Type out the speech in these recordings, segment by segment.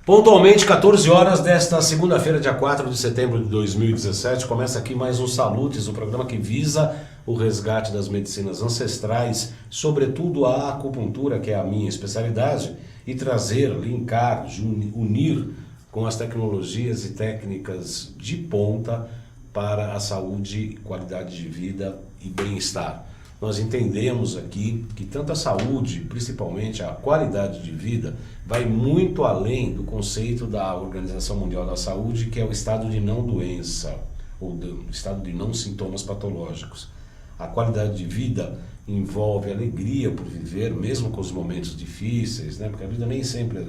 Pontualmente, 14 horas desta segunda-feira, dia 4 de setembro de 2017, começa aqui mais um Salutes, um programa que visa o resgate das medicinas ancestrais, sobretudo a acupuntura, que é a minha especialidade, e trazer, linkar, unir com as tecnologias e técnicas de ponta para a saúde, qualidade de vida e bem-estar. Nós entendemos aqui que tanto a saúde, principalmente a qualidade de vida, vai muito além do conceito da Organização Mundial da Saúde, que é o estado de não doença, ou do estado de não sintomas patológicos. A qualidade de vida envolve alegria por viver, mesmo com os momentos difíceis, né? Porque a vida nem sempre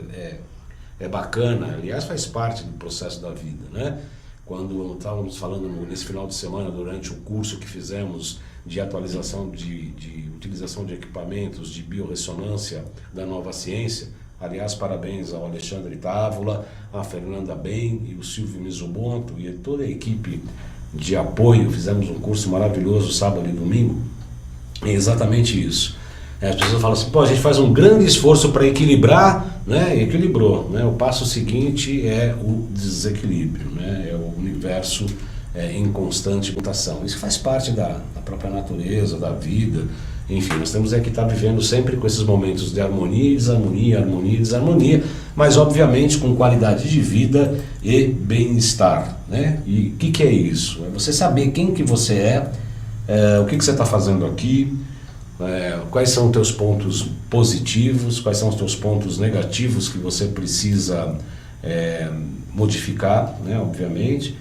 é bacana, aliás, faz parte do processo da vida, né? Quando estávamos falando nesse final de semana, durante o curso que fizemos de atualização de utilização de equipamentos de biorressonância da Nova Ciência, aliás, parabéns ao Alexandre Távola, a Fernanda Ben e o Silvio Mizubonto e toda a equipe de apoio. Fizemos um curso maravilhoso sábado e domingo. É exatamente isso. As pessoas falam assim, a gente faz um grande esforço para equilibrar, né? E equilibrou, né? O passo seguinte é o desequilíbrio, né? É o universo em constante mutação. Isso faz parte da própria natureza, da vida. Enfim, nós temos que estar vivendo sempre com esses momentos de harmonia e desarmonia, harmonia e desarmonia, mas obviamente com qualidade de vida e bem-estar, né? E o que é isso? É você saber quem que você o que você está fazendo aqui, quais são os teus pontos positivos, quais são os teus pontos negativos que você precisa modificar, né, obviamente,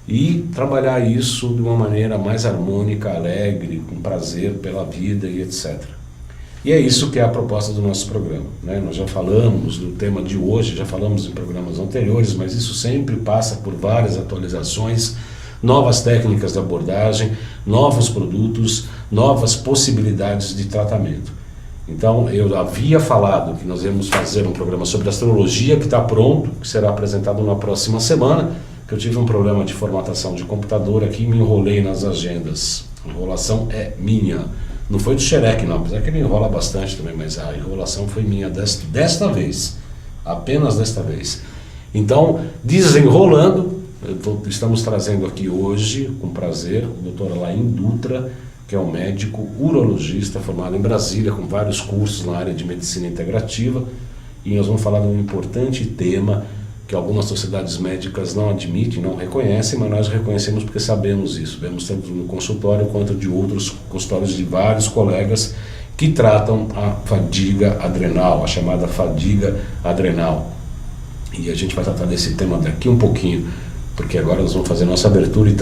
e trabalhar isso de uma maneira mais harmônica, alegre, com prazer pela vida e etc. E é isso que é a proposta do nosso programa, né? Nós já falamos do tema de hoje, já falamos em programas anteriores, mas isso sempre passa por várias atualizações, novas técnicas de abordagem, novos produtos, novas possibilidades de tratamento. Então, eu havia falado que nós íamos fazer um programa sobre astrologia, que está pronto, que será apresentado na próxima semana, que eu tive um problema de formatação de computador aqui e me enrolei nas agendas. A enrolação é minha. Não foi do Xerec, não, apesar que ele enrola bastante também, mas a enrolação foi minha desta vez. Apenas desta vez. Então, desenrolando, estamos trazendo aqui hoje, com prazer, o Dr. Alain Dutra, que é um médico urologista formado em Brasília, com vários cursos na área de medicina integrativa, e nós vamos falar de um importante tema que algumas sociedades médicas não admitem, não reconhecem, mas nós reconhecemos porque sabemos isso. Vemos tanto no consultório quanto de outros consultórios de vários colegas que tratam a fadiga adrenal, a chamada fadiga adrenal. E a gente vai tratar desse tema daqui um pouquinho, porque agora nós vamos fazer nossa abertura e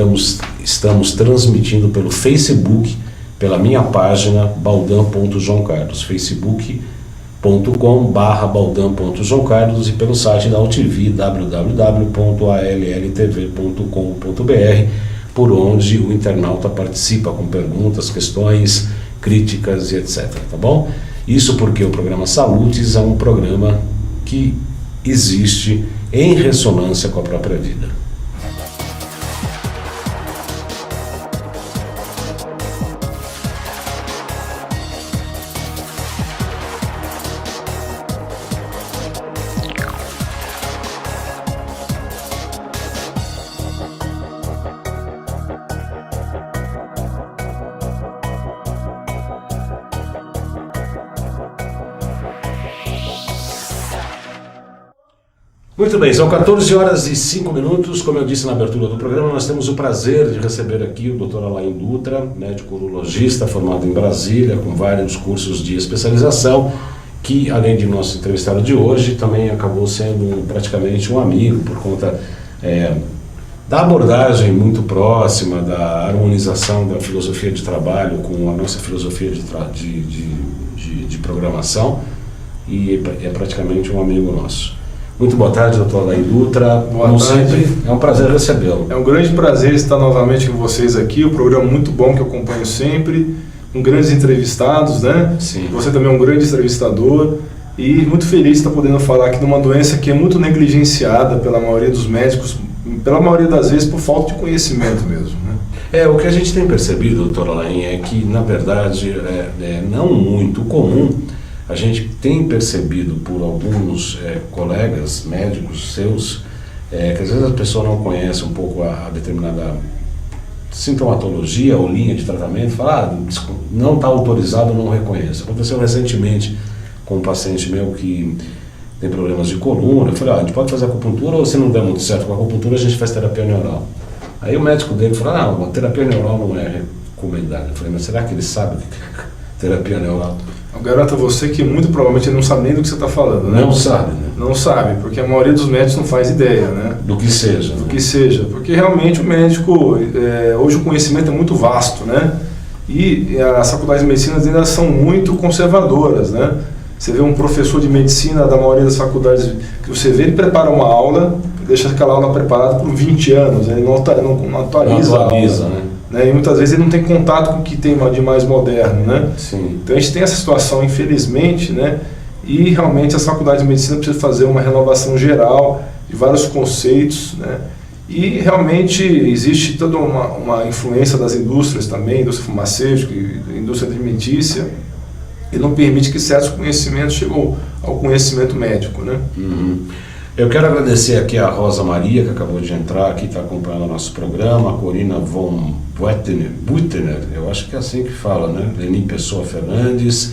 estamos transmitindo pelo Facebook, pela minha página baldan.joãocarlos, facebook.com/baldan.joãocarlos e pelo site da UTV, www.alltv.com.br, por onde o internauta participa com perguntas, questões, críticas e etc, tá bom? Isso porque o programa Salutes é um programa que existe em ressonância com a própria vida. Muito bem, são 14 horas e 5 minutos, como eu disse na abertura do programa, nós temos o prazer de receber aqui o Dr. Alain Dutra, médico urologista formado em Brasília, com vários cursos de especialização, que além de nosso entrevistado de hoje, também acabou sendo praticamente um amigo, por conta da abordagem muito próxima, da harmonização da filosofia de trabalho com a nossa filosofia de programação, e é praticamente um amigo nosso. Muito boa tarde, Dr. Alain Dutra. Boa tarde. É um prazer recebê-lo. É um grande prazer estar novamente com vocês aqui. Um programa muito bom que eu acompanho sempre, com grandes entrevistados, né? Sim. Você também é um grande entrevistador e muito feliz de estar podendo falar aqui de uma doença que é muito negligenciada pela maioria dos médicos, pela maioria das vezes por falta de conhecimento mesmo, né? O que a gente tem percebido, doutor Alain, é que, na verdade, é não muito comum a gente tem percebido por alguns colegas médicos seus, que às vezes a pessoa não conhece um pouco a determinada sintomatologia ou linha de tratamento, fala, não está autorizado, não reconheço. Aconteceu recentemente com um paciente meu que tem problemas de coluna. Eu falei, a gente pode fazer acupuntura, ou se não der muito certo com a acupuntura, a gente faz terapia neural. Aí o médico dele falou, não, a terapia neural não é recomendada. Eu falei, mas será que ele sabe o que é terapia neural? Eu garanto a você que muito provavelmente ele não sabe nem do que você está falando, né? Não sabe, né? Não sabe, porque a maioria dos médicos não faz ideia, né? Do que seja. Do que seja, porque realmente o médico, hoje o conhecimento é muito vasto, né? E as faculdades de medicina ainda são muito conservadoras, né? Você vê um professor de medicina da maioria das faculdades, que você vê, ele prepara uma aula, deixa aquela aula preparada por 20 anos, né? Ele não atualiza a aula, né? E muitas vezes ele não tem contato com o que tem de mais moderno, né? Sim. Então a gente tem essa situação, infelizmente, né? E realmente as faculdades de medicina precisam fazer uma renovação geral de vários conceitos, né? E realmente existe toda uma influência das indústrias também, indústria farmacêutica, indústria alimentícia, e não permite que certos conhecimentos cheguem ao conhecimento médico, né? Uhum. Eu quero agradecer aqui a Rosa Maria, que acabou de entrar aqui, está acompanhando o nosso programa, a Corina von Buitner, eu acho que é assim que fala, né? Lenin Pessoa Fernandes,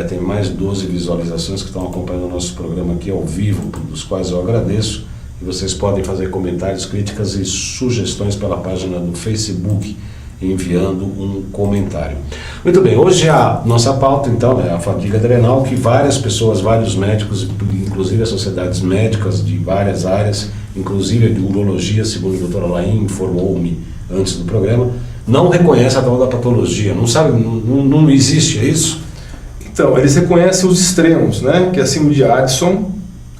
tem mais de 12 visualizações que estão acompanhando o nosso programa aqui ao vivo, dos quais eu agradeço. E vocês podem fazer comentários, críticas e sugestões pela página do Facebook, enviando um comentário. Muito bem, hoje a nossa pauta então é a fadiga adrenal, que várias pessoas, vários médicos, inclusive as sociedades médicas de várias áreas, inclusive a de urologia, segundo a doutora Laim informou-me antes do programa, não reconhece a tal da patologia, não sabe, não existe, é isso? Então, eles reconhecem os extremos, né? Que é a síndrome de Addison,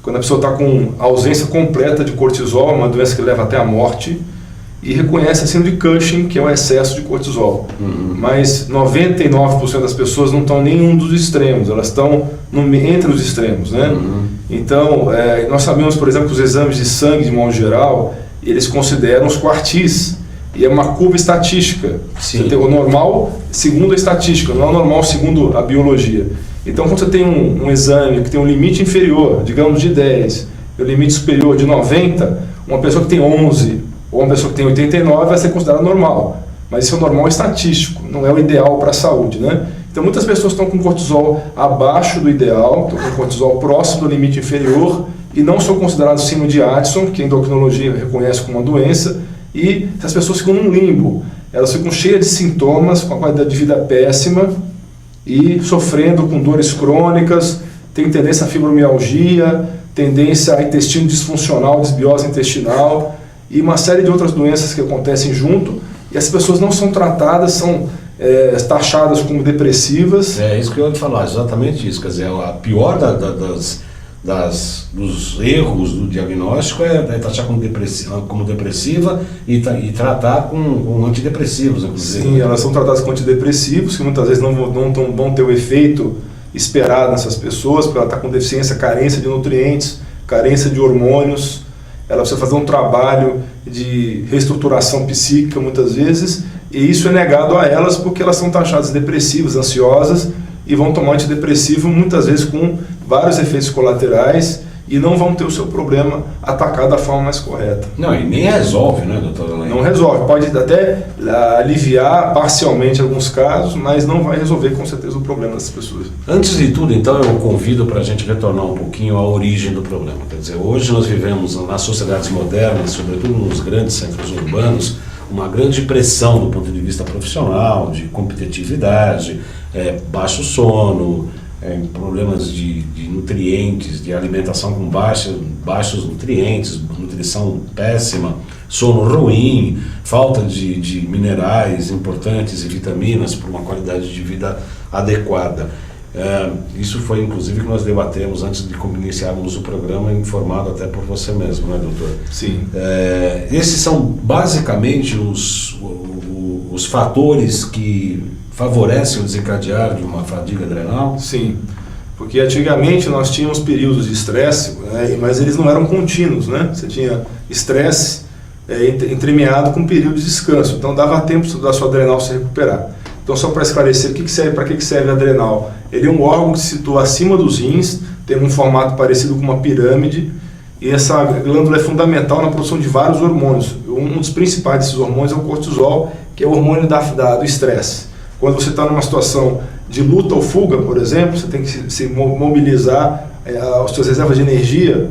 quando a pessoa está com ausência completa de cortisol, uma doença que leva até a morte, e reconhece a síndrome de Cushing, que é o excesso de cortisol. Uhum. Mas 99% das pessoas não estão em nenhum dos extremos, elas estão entre os extremos, né? Uhum. Então, nós sabemos, por exemplo, que os exames de sangue, de modo geral, eles consideram os quartis, e é uma curva estatística. Sim. O normal segundo a estatística, não é o normal segundo a biologia. Então, quando você tem um exame que tem um limite inferior, digamos de 10, e o limite superior de 90, uma pessoa que tem 11 ou uma pessoa que tem 89 vai ser considerada normal. Mas isso é o normal estatístico, não é o ideal para a saúde, né? Então, muitas pessoas estão com cortisol abaixo do ideal, estão com cortisol próximo do limite inferior e não são considerados síndrome de Addison, que a endocrinologia reconhece como uma doença, e as pessoas ficam num limbo. Elas ficam cheias de sintomas, com a qualidade de vida péssima e sofrendo com dores crônicas, tem tendência à fibromialgia, tendência a intestino disfuncional, desbiose intestinal e uma série de outras doenças que acontecem junto, e as pessoas não são tratadas, são taxadas como depressivas. É isso que eu ia falar, exatamente isso. Quer dizer, a pior dos erros do diagnóstico é taxar como depressiva e tratar com antidepressivos, inclusive. Sim, elas são tratadas com antidepressivos, que muitas vezes não vão ter o efeito esperado nessas pessoas, porque ela está com deficiência, carência de nutrientes, carência de hormônios. Ela precisa fazer um trabalho de reestruturação psíquica muitas vezes, e isso é negado a elas porque elas são taxadas depressivas, ansiosas, e vão tomar antidepressivo muitas vezes com vários efeitos colaterais e não vão ter o seu problema atacado da forma mais correta. Não, e nem resolve, né, doutora Laim? Não resolve, pode até aliviar parcialmente alguns casos, mas não vai resolver com certeza o problema dessas pessoas. Antes de tudo, então, eu convido para a gente retornar um pouquinho à origem do problema. Quer dizer, hoje nós vivemos nas sociedades modernas, sobretudo nos grandes centros urbanos, uma grande pressão do ponto de vista profissional, de competitividade, baixo sono, problemas de nutrientes, de alimentação com baixos nutrientes, nutrição péssima, sono ruim, falta de minerais importantes e vitaminas para uma qualidade de vida adequada. Isso foi inclusive que nós debatemos antes de iniciarmos o programa, informado até por você mesmo, né, doutor? Sim. Esses são basicamente os fatores que favorecem o desencadear de uma fadiga adrenal? Sim, porque antigamente nós tínhamos períodos de estresse, né, mas eles não eram contínuos, né? Você tinha estresse entremeado com período de descanso, então dava tempo da sua adrenal se recuperar. Então, só para esclarecer, para que serve a adrenal? Ele é um órgão que se situa acima dos rins, tem um formato parecido com uma pirâmide, e essa glândula é fundamental na produção de vários hormônios. Um dos principais desses hormônios é o cortisol, que é o hormônio do estresse. Quando você está numa situação de luta ou fuga, por exemplo, você tem que se mobilizar as suas reservas de energia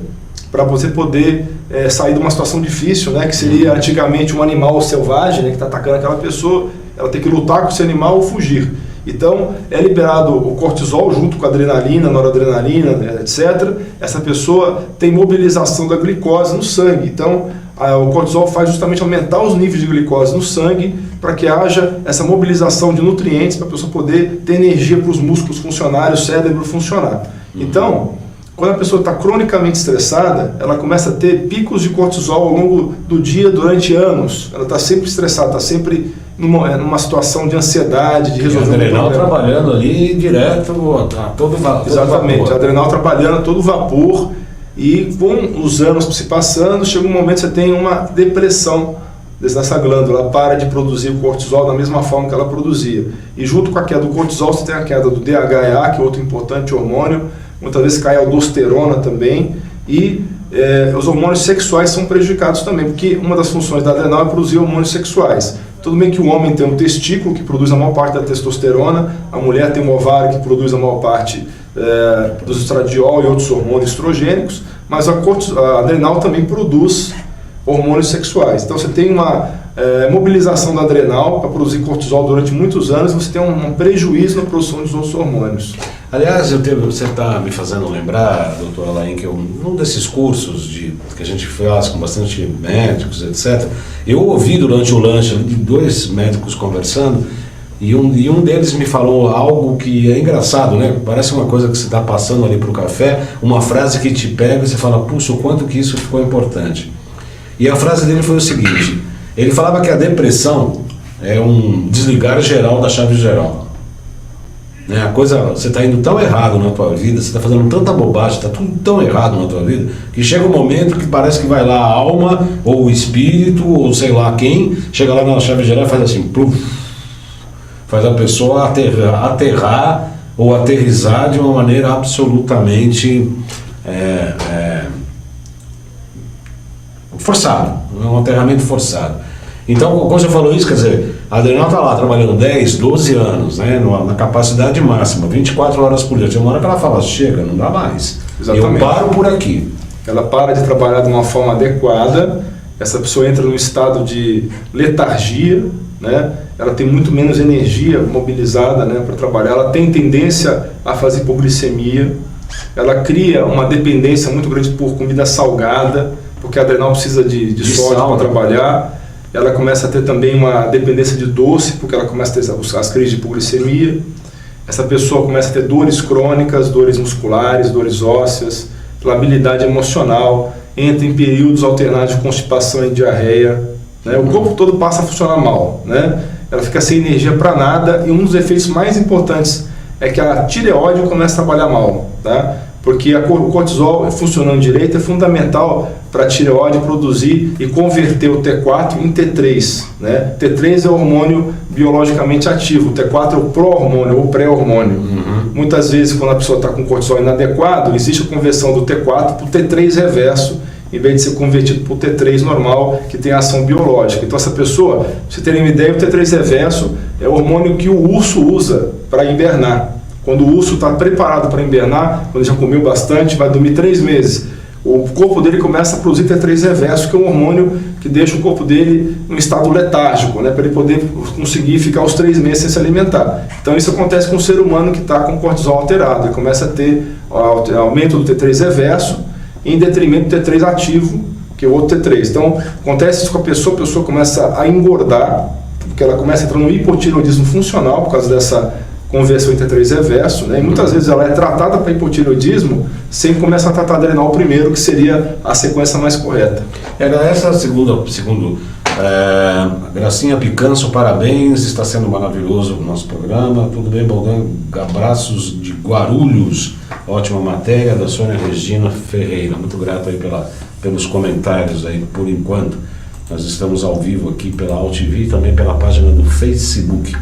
para você poder sair de uma situação difícil, né, que seria antigamente um animal selvagem, né, que está atacando aquela pessoa, ela tem que lutar com esse animal ou fugir. Então, é liberado o cortisol junto com a adrenalina, noradrenalina, etc. Essa pessoa tem mobilização da glicose no sangue. Então, o cortisol faz justamente aumentar os níveis de glicose no sangue para que haja essa mobilização de nutrientes para a pessoa poder ter energia para os músculos funcionarem, o cérebro funcionar. Então, quando a pessoa está cronicamente estressada, ela começa a ter picos de cortisol ao longo do dia durante anos. Ela está sempre estressada, está sempre numa situação de ansiedade, de resolver o adrenal trabalhando ali direto a todo vapor. Exatamente, a adrenal trabalhando a todo vapor, e com os anos se passando, chega um momento que você tem uma depressão dessa glândula, ela para de produzir o cortisol da mesma forma que ela produzia. E junto com a queda do cortisol, você tem a queda do DHEA, que é outro importante hormônio, muitas vezes cai a aldosterona também, e os hormônios sexuais são prejudicados também, porque uma das funções da adrenal é produzir hormônios sexuais. Tudo bem que o homem tem um testículo que produz a maior parte da testosterona, a mulher tem um ovário que produz a maior parte do estradiol e outros hormônios estrogênicos, mas a adrenal também produz hormônios sexuais. Então você tem uma mobilização da adrenal para produzir cortisol durante muitos anos, você tem um prejuízo na produção dos outros hormônios. Aliás, você está me fazendo lembrar, doutor Alain, que num desses cursos que a gente faz com bastante médicos, etc., eu ouvi durante o lanche de 2 médicos conversando, e um deles me falou algo que é engraçado, né? Parece uma coisa que você está passando ali para o café, uma frase que te pega e você fala, puxa, o quanto que isso ficou importante. E a frase dele foi o seguinte, ele falava que a depressão é um desligar geral da chave geral. A coisa, você está indo tão errado na tua vida, você está fazendo tanta bobagem, está tudo tão errado na tua vida, que chega um momento que parece que vai lá a alma, ou o espírito, ou sei lá quem, chega lá na chave geral e faz assim, pluf, faz a pessoa aterrar ou aterrissar de uma maneira absolutamente forçada, um aterramento forçado. Então, quando você falou isso, quer dizer, a adrenal está lá trabalhando 10, 12 anos, né, na capacidade máxima, 24 horas por dia. Tem uma hora que ela fala, chega, não dá mais. Exatamente. Eu paro por aqui. Ela para de trabalhar de uma forma adequada, essa pessoa entra num estado de letargia, né, ela tem muito menos energia mobilizada, né, para trabalhar, ela tem tendência a fazer hipoglicemia, ela cria uma dependência muito grande por comida salgada, porque a adrenal precisa de sódio para trabalhar. Ela começa a ter também uma dependência de doce, porque ela começa a ter as crises de hipoglicemia. Essa pessoa começa a ter dores crônicas, dores musculares, dores ósseas, labilidade emocional, entra em períodos alternados de constipação e diarreia, né? O corpo todo passa a funcionar mal, né? Ela fica sem energia para nada, e um dos efeitos mais importantes é que a tireoide começa a trabalhar mal, tá? Porque o cortisol funcionando direito é fundamental para a tireoide produzir e converter o T4 em T3, né? T3 é o hormônio biologicamente ativo, o T4 é o pró-hormônio ou pré-hormônio. Muitas vezes, quando a pessoa está com cortisol inadequado, existe a conversão do T4 para o T3 reverso, em vez de ser convertido para o T3 normal, que tem ação biológica. Então, essa pessoa, pra você terem uma ideia, o T3 reverso é o hormônio que o urso usa para hibernar. Quando o urso está preparado para hibernar, quando já comeu bastante, vai dormir 3 meses. O corpo dele começa a produzir T3 reverso, que é um hormônio que deixa o corpo dele em um estado letárgico, né, para ele poder conseguir ficar os 3 meses sem se alimentar. Então isso acontece com o ser humano que está com o cortisol alterado. Ele começa a ter aumento do T3 reverso em detrimento do T3 ativo, que é o outro T3. Então acontece isso com a pessoa começa a engordar, porque ela começa a entrar no hipotireoidismo funcional por causa dessa conversão em T3 reverso, né? E muitas vezes ela é tratada para hipotireoidismo sem começar a tratar a adrenal primeiro, que seria a sequência mais correta. Essa segundo Gracinha Picanço, parabéns, está sendo maravilhoso o nosso programa, tudo bem, Baldan? Abraços de Guarulhos, ótima matéria da Sônia Regina Ferreira, muito grato aí pelos comentários aí, por enquanto. Nós estamos ao vivo aqui pela AltV e também pela página do Facebook.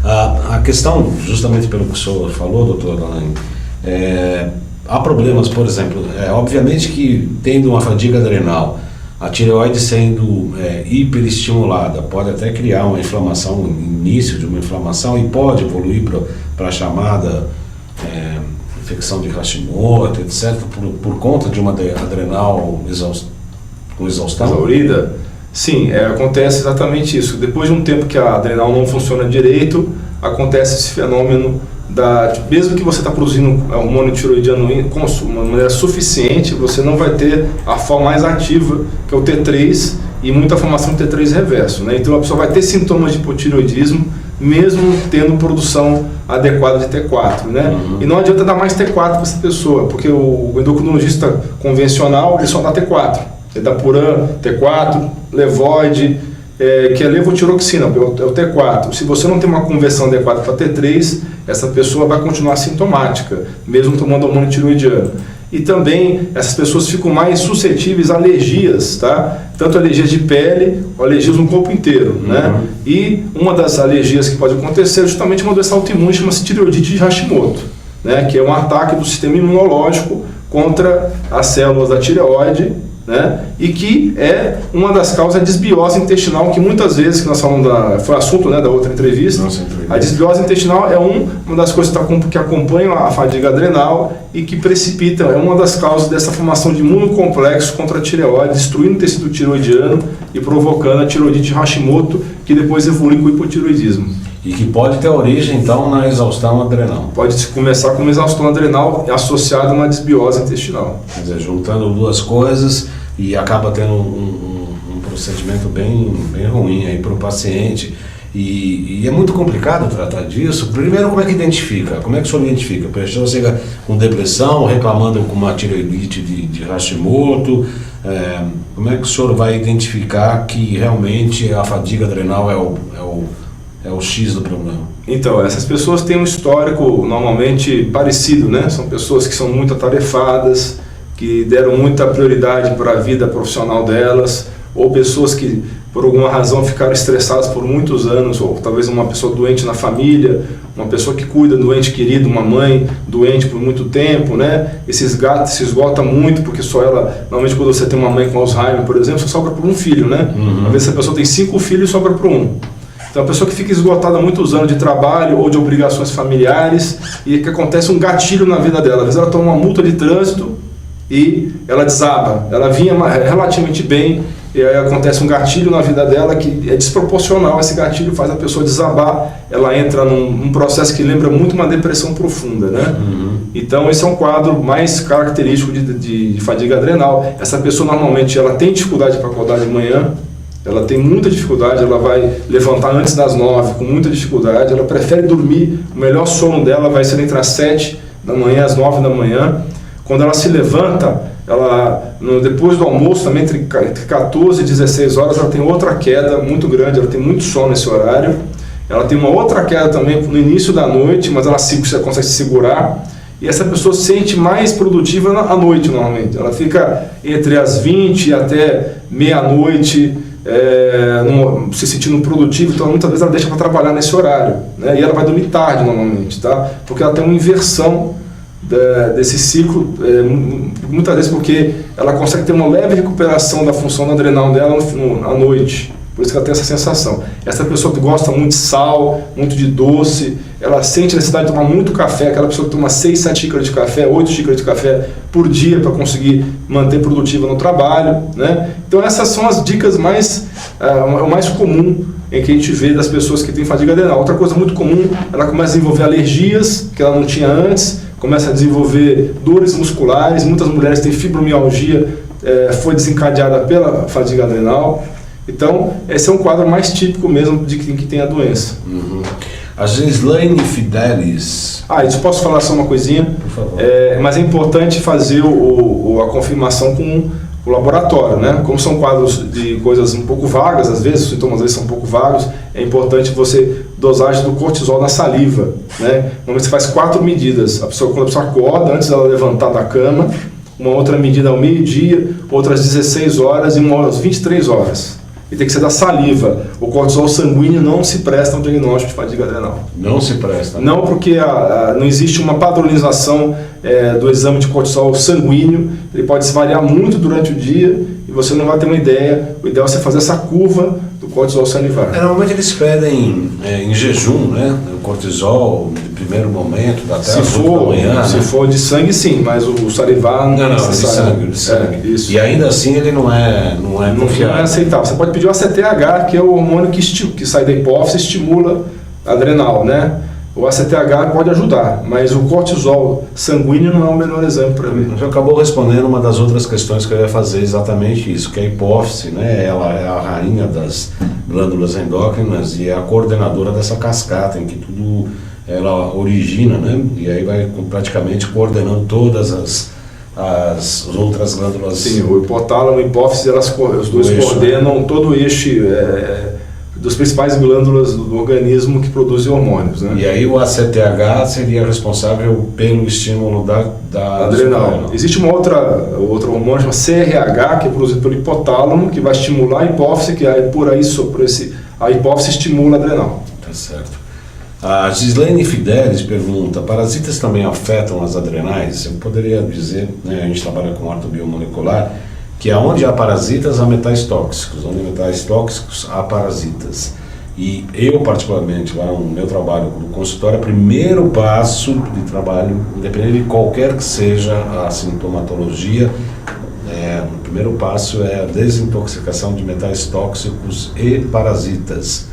A questão, justamente pelo que o senhor falou, doutor Alain, há problemas, por exemplo, obviamente que tendo uma fadiga adrenal, a tireoide sendo hiperestimulada, pode até criar uma inflamação, início de uma inflamação, e pode evoluir para a chamada infecção de Hashimoto, etc., por conta de uma adrenal com exaustão? Exaurida? Sim, acontece exatamente isso. Depois de um tempo que a adrenal não funciona direito, acontece esse fenômeno mesmo que você está produzindo hormônio tiroidiano de uma maneira suficiente, você não vai ter a forma mais ativa, que é o T3, e muita formação de T3 reverso, né? Então a pessoa vai ter sintomas de hipotireoidismo, mesmo tendo produção adequada de T4, né? E não adianta dar mais T4 para essa pessoa, porque o endocrinologista convencional, ele só dá T4. Ele dá Puran, T4, Levoide, que é levotiroxina, é o T4. Se você não tem uma conversão adequada para T3, essa pessoa vai continuar sintomática, mesmo tomando hormônio tiroidiano. E também essas pessoas ficam mais suscetíveis a alergias, tá? Tanto alergias de pele ou alergias no corpo inteiro, né? E uma das alergias que pode acontecer é justamente uma doença autoimune, chama-se tireoidite de Hashimoto, né? Que é um ataque do sistema imunológico contra as células da tireoide, né? E que é uma das causas da desbiose intestinal, que muitas vezes, que nós falamos foi assunto, né, da outra entrevista. A desbiose intestinal é uma das coisas que acompanham a fadiga adrenal e que precipita, é uma das causas dessa formação de imunocomplexo contra a tireoide, destruindo o tecido tiroidiano e provocando a tireoidite de Hashimoto, que depois evolui com o hipotireoidismo. E que pode ter origem, então, na exaustão adrenal. Pode começar com uma exaustão adrenal associada a uma desbiose intestinal. Quer dizer, juntando duas coisas, e acaba tendo um procedimento bem ruim aí para o paciente. E é muito complicado tratar disso. Primeiro, como é que identifica? Como é que o senhor identifica? A pessoa chega com depressão, reclamando com uma tireoidite de Hashimoto. Como é que o senhor vai identificar que realmente a fadiga adrenal é o X do problema? Então, essas pessoas têm um histórico normalmente parecido, né? São pessoas que são muito atarefadas, que deram muita prioridade para a vida profissional delas, ou pessoas que por alguma razão ficaram estressadas por muitos anos, ou talvez uma pessoa doente na família, uma pessoa que cuida do ente querido, uma mãe doente por muito tempo, né? Esse se esgota muito, porque só ela, normalmente quando você tem uma mãe com Alzheimer, por exemplo, só sobra por um filho, né? Às vezes a pessoa tem 5 filhos e sobra por um. Então a pessoa que fica esgotada há muitos anos de trabalho ou de obrigações familiares, e que acontece um gatilho na vida dela. Às vezes ela toma uma multa de trânsito e ela desaba. Ela vinha relativamente bem, e aí acontece um gatilho na vida dela que é desproporcional. Esse gatilho faz a pessoa desabar, ela entra num processo que lembra muito uma depressão profunda, né? Então esse é um quadro mais característico de fadiga adrenal. Essa pessoa normalmente ela tem dificuldade para acordar de manhã, ela tem muita dificuldade, ela vai levantar antes das 9 com muita dificuldade, ela prefere dormir, o melhor sono dela vai ser entre as 7 da manhã e as 9 da manhã. Quando ela se levanta, depois do almoço, também entre 14 e 16 horas, ela tem outra queda muito grande, ela tem muito sono nesse horário. Ela tem uma outra queda também no início da noite, mas ela consegue se segurar. E essa pessoa se sente mais produtiva à noite, normalmente. Ela fica entre as 20 até meia-noite, se sentindo produtiva, então muitas vezes ela deixa para trabalhar nesse horário, né? E ela vai dormir tarde, normalmente, tá? Porque ela tem uma inversão desse ciclo, muitas vezes porque ela consegue ter uma leve recuperação da função adrenal dela à noite, por isso que ela tem essa sensação. Essa pessoa que gosta muito de sal, muito de doce, ela sente a necessidade de tomar muito café, aquela pessoa que toma 6, 7 xícaras de café, 8 xícaras de café por dia para conseguir manter produtiva no trabalho, né? Então essas são as dicas o mais comum em que a gente vê das pessoas que têm fadiga adrenal. Outra coisa muito comum, ela começa a desenvolver alergias que ela não tinha antes, começa a desenvolver dores musculares, muitas mulheres têm fibromialgia, foi desencadeada pela fadiga adrenal. Então, esse é um quadro mais típico mesmo de quem tem a doença. A Gislaine Fidelis. Isso posso falar só uma coisinha? Por favor. Mas é importante fazer a confirmação com o laboratório, né? Como são quadros de coisas um pouco vagas, às vezes, os sintomas às vezes são um pouco vagos, é importante dosagem do cortisol na saliva, né? Normalmente você faz 4 medidas. Quando a pessoa acorda, antes dela levantar da cama, uma outra medida ao meio-dia, outra às 16 horas e uma às 23 horas. e tem que ser da saliva. O cortisol sanguíneo não se presta a um diagnóstico de fadiga adrenal. Não se presta? Não, porque não existe uma padronização do exame de cortisol sanguíneo. Ele pode se variar muito durante o dia e você não vai ter uma ideia. O ideal é você fazer essa curva do cortisol salivar. Normalmente eles pedem em jejum, né? O cortisol de primeiro momento, até se às 8 da manhã. Se né? for de sangue, sim, mas o salivar não é de necessário. sangue. Isso. E ainda assim ele não é confiável. Não é aceitável. Você pode pedir o ACTH, que é o hormônio que sai da hipófise e estimula a adrenal, né? O ACTH pode ajudar, mas o cortisol sanguíneo não é o melhor exame para ver. Você acabou respondendo uma das outras questões que eu ia fazer, exatamente isso, que a hipófise, né, ela é a rainha das glândulas endócrinas e é a coordenadora dessa cascata em que tudo ela origina, né, e aí vai praticamente coordenando todas as outras glândulas. Sim, o hipotálamo e a hipófise, os dois coordenam todo o eixo dos principais glândulas do organismo que produzem hormônios, né? E aí o ACTH seria responsável pelo estímulo da adrenal. Existe outro hormônio chamado CRH, que é produzido pelo hipotálamo, que vai estimular a hipófise, que aí a hipófise estimula a adrenal. Tá certo. A Gislaine Fidelis pergunta: parasitas também afetam as adrenais? Eu poderia dizer, né, a gente trabalha com ortobiomolecular, que onde há parasitas há metais tóxicos, onde há metais tóxicos há parasitas. E eu, particularmente, lá no meu trabalho no consultório, o primeiro passo de trabalho, independente de qualquer que seja a sintomatologia, o primeiro passo é a desintoxicação de metais tóxicos e parasitas.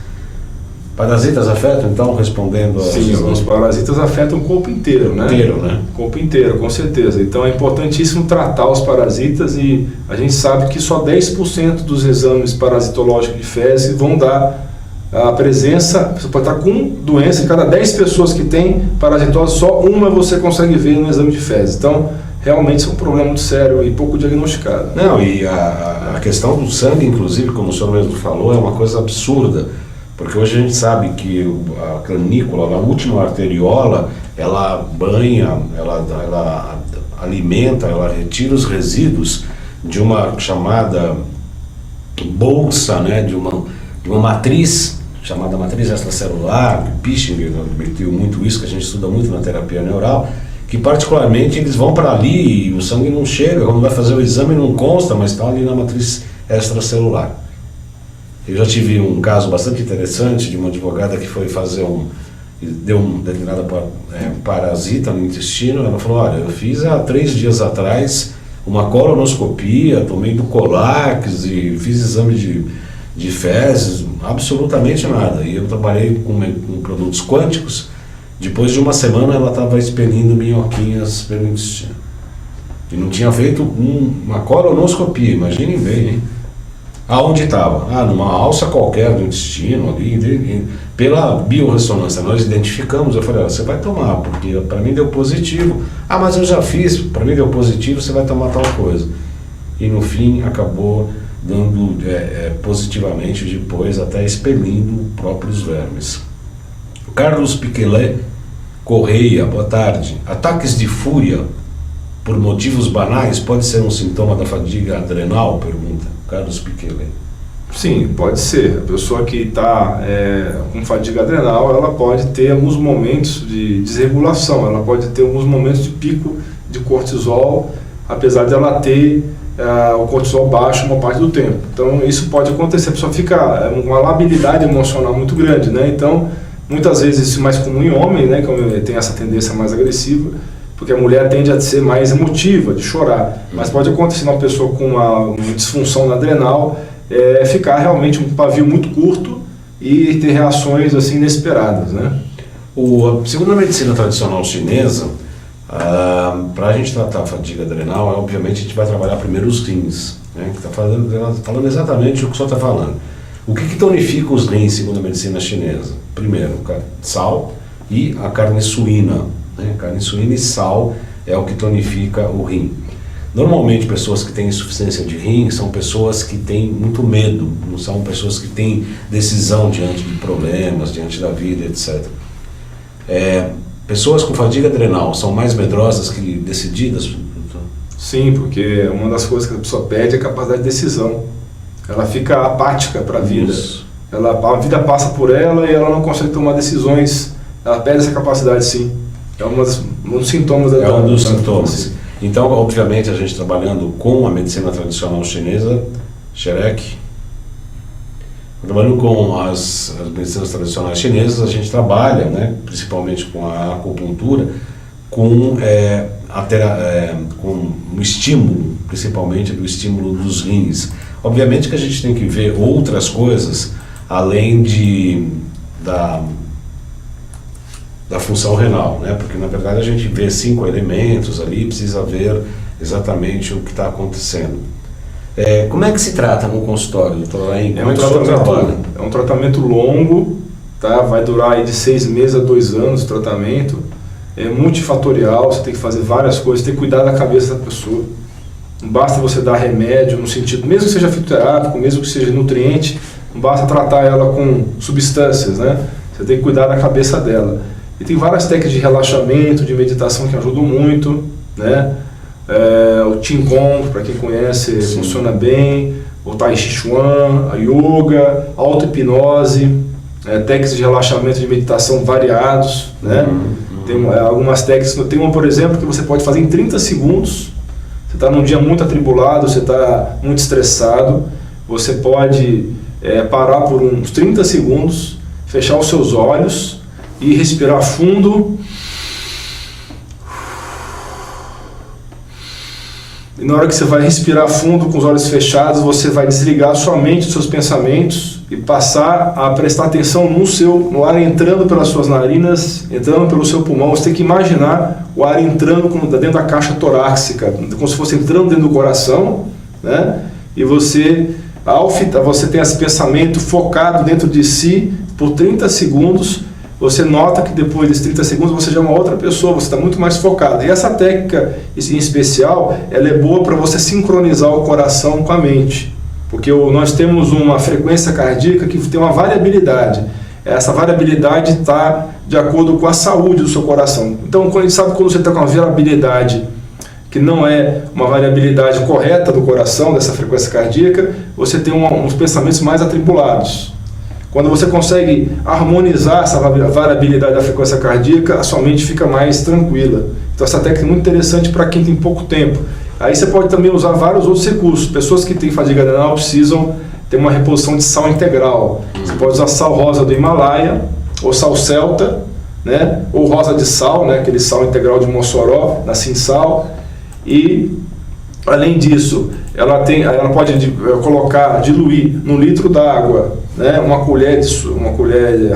Parasitas afetam, então, respondendo a... Sim, os parasitas afetam o corpo inteiro, né? Inteiro, né? O corpo inteiro, com certeza. Então é importantíssimo tratar os parasitas e a gente sabe que só 10% dos exames parasitológicos de fezes vão dar a presença. Você pode estar com doença, em cada 10 pessoas que tem parasitose, só uma você consegue ver no exame de fezes. Então, realmente isso é um problema muito sério e pouco diagnosticado. Não, e a questão do sangue, inclusive, como o senhor mesmo falou, é uma coisa absurda. Porque hoje a gente sabe que a canícula, a última arteriola, ela banha, ela alimenta, ela retira os resíduos de uma chamada bolsa, né, de uma matriz, chamada matriz extracelular. Pischinger admitiu muito isso, que a gente estuda muito na terapia neural, que particularmente eles vão para ali e o sangue não chega, quando vai fazer o exame não consta, mas está ali na matriz extracelular. Eu já tive um caso bastante interessante de uma advogada que foi fazer deu um determinado parasita no intestino. Ela falou: olha, eu fiz há 3 dias atrás uma colonoscopia, tomei do Colax e fiz exame de fezes, absolutamente nada. E eu trabalhei com produtos quânticos. Depois de uma semana ela estava expelindo minhoquinhas pelo intestino. E não tinha feito uma colonoscopia, imaginem bem, hein? Aonde estava? Numa alça qualquer do intestino ali, pela biorressonância nós identificamos. Eu falei: você vai tomar, porque para mim deu positivo. Mas eu já fiz, para mim deu positivo, você vai tomar tal coisa. E no fim acabou dando positivamente, depois até expelindo próprios vermes. Carlos Piquelé Correia, boa tarde. Ataques de fúria por motivos banais pode ser um sintoma da fadiga adrenal? Pergunta Carlos Piquelé. Sim, pode ser. A pessoa que está com fadiga adrenal, ela pode ter alguns momentos de desregulação, ela pode ter alguns momentos de pico de cortisol, apesar de ela ter o cortisol baixo uma parte do tempo. Então isso pode acontecer, a pessoa fica com uma labilidade emocional muito grande, né? Então, muitas vezes isso é mais comum em homem, né, que tem essa tendência mais agressiva, porque a mulher tende a ser mais emotiva, de chorar. Mas pode acontecer uma pessoa com uma disfunção na adrenal, ficar realmente um pavio muito curto e ter reações assim inesperadas, né? Segundo a medicina tradicional chinesa, para a gente tratar a fadiga adrenal, obviamente a gente vai trabalhar primeiro os rins, né? Que está falando exatamente o que o senhor está falando. O que tonifica os rins, segundo a medicina chinesa? Primeiro, sal e a carne suína. Carne suína e sal é o que tonifica o rim. Normalmente pessoas que têm insuficiência de rim são pessoas que têm muito medo, não são pessoas que têm decisão diante de problemas, diante da vida, etc. Pessoas com fadiga adrenal são mais medrosas que decididas? Sim, porque uma das coisas que a pessoa perde é a capacidade de decisão. ela fica apática para a vida. Isso. A vida passa por ela e ela não consegue tomar decisões, ela perde essa capacidade, sim. É um dos sintomas da É um dos sintomas. Então, obviamente, a gente trabalhando com a medicina tradicional chinesa, Sherek, trabalhando com as medicinas tradicionais chinesas, a gente trabalha, né, principalmente com a acupuntura, com um estímulo, principalmente do estímulo dos rins. Obviamente que a gente tem que ver outras coisas além da função renal, né? Porque na verdade a gente vê 5 elementos ali, precisa ver exatamente o que está acontecendo. Como é que se trata no consultório, doutor Alain? É um tratamento longo, tá? Vai durar aí de 6 meses a 2 anos o tratamento. É multifatorial, você tem que fazer várias coisas, tem que cuidar da cabeça da pessoa. Não basta você dar remédio no sentido, mesmo que seja fitoterápico, mesmo que seja nutriente, não basta tratar ela com substâncias, né? Você tem que cuidar da cabeça dela. E tem várias técnicas de relaxamento, de meditação que ajudam muito, né? O Qigong, para quem conhece, sim, funciona bem. O Tai Chi Chuan, a yoga, a auto-hipnose, técnicas de relaxamento, de meditação variados, né? Tem algumas técnicas, tem uma, por exemplo, que você pode fazer em 30 segundos. Você está num dia muito atribulado, você está muito estressado, você pode parar por uns 30 segundos, fechar os seus olhos e respirar fundo. E na hora que você vai respirar fundo com os olhos fechados, você vai desligar sua mente dos seus pensamentos e passar a prestar atenção no ar entrando pelas suas narinas, entrando pelo seu pulmão. Você tem que imaginar o ar entrando dentro da caixa torácica, como se fosse entrando dentro do coração, né? E você tem esse pensamento focado dentro de si por 30 segundos. Você nota que depois desses 30 segundos você já é uma outra pessoa, você está muito mais focado. E essa técnica em especial, ela é boa para você sincronizar o coração com a mente. Porque nós temos uma frequência cardíaca que tem uma variabilidade. Essa variabilidade está de acordo com a saúde do seu coração. Então, a gente sabe quando você está com uma variabilidade que não é uma variabilidade correta do coração, dessa frequência cardíaca, você tem uns pensamentos mais atribulados. Quando você consegue harmonizar essa variabilidade da frequência cardíaca, a sua mente fica mais tranquila. Então essa técnica é muito interessante para quem tem pouco tempo. Aí você pode também usar vários outros recursos. Pessoas que têm fadiga adrenal precisam ter uma reposição de sal integral. Você pode usar sal rosa do Himalaia, ou sal celta, né? Ou rosa de sal, né? Aquele sal integral de Mossoró, na Sinsal. E, além disso, ela pode diluir num litro d'água, né, uma colher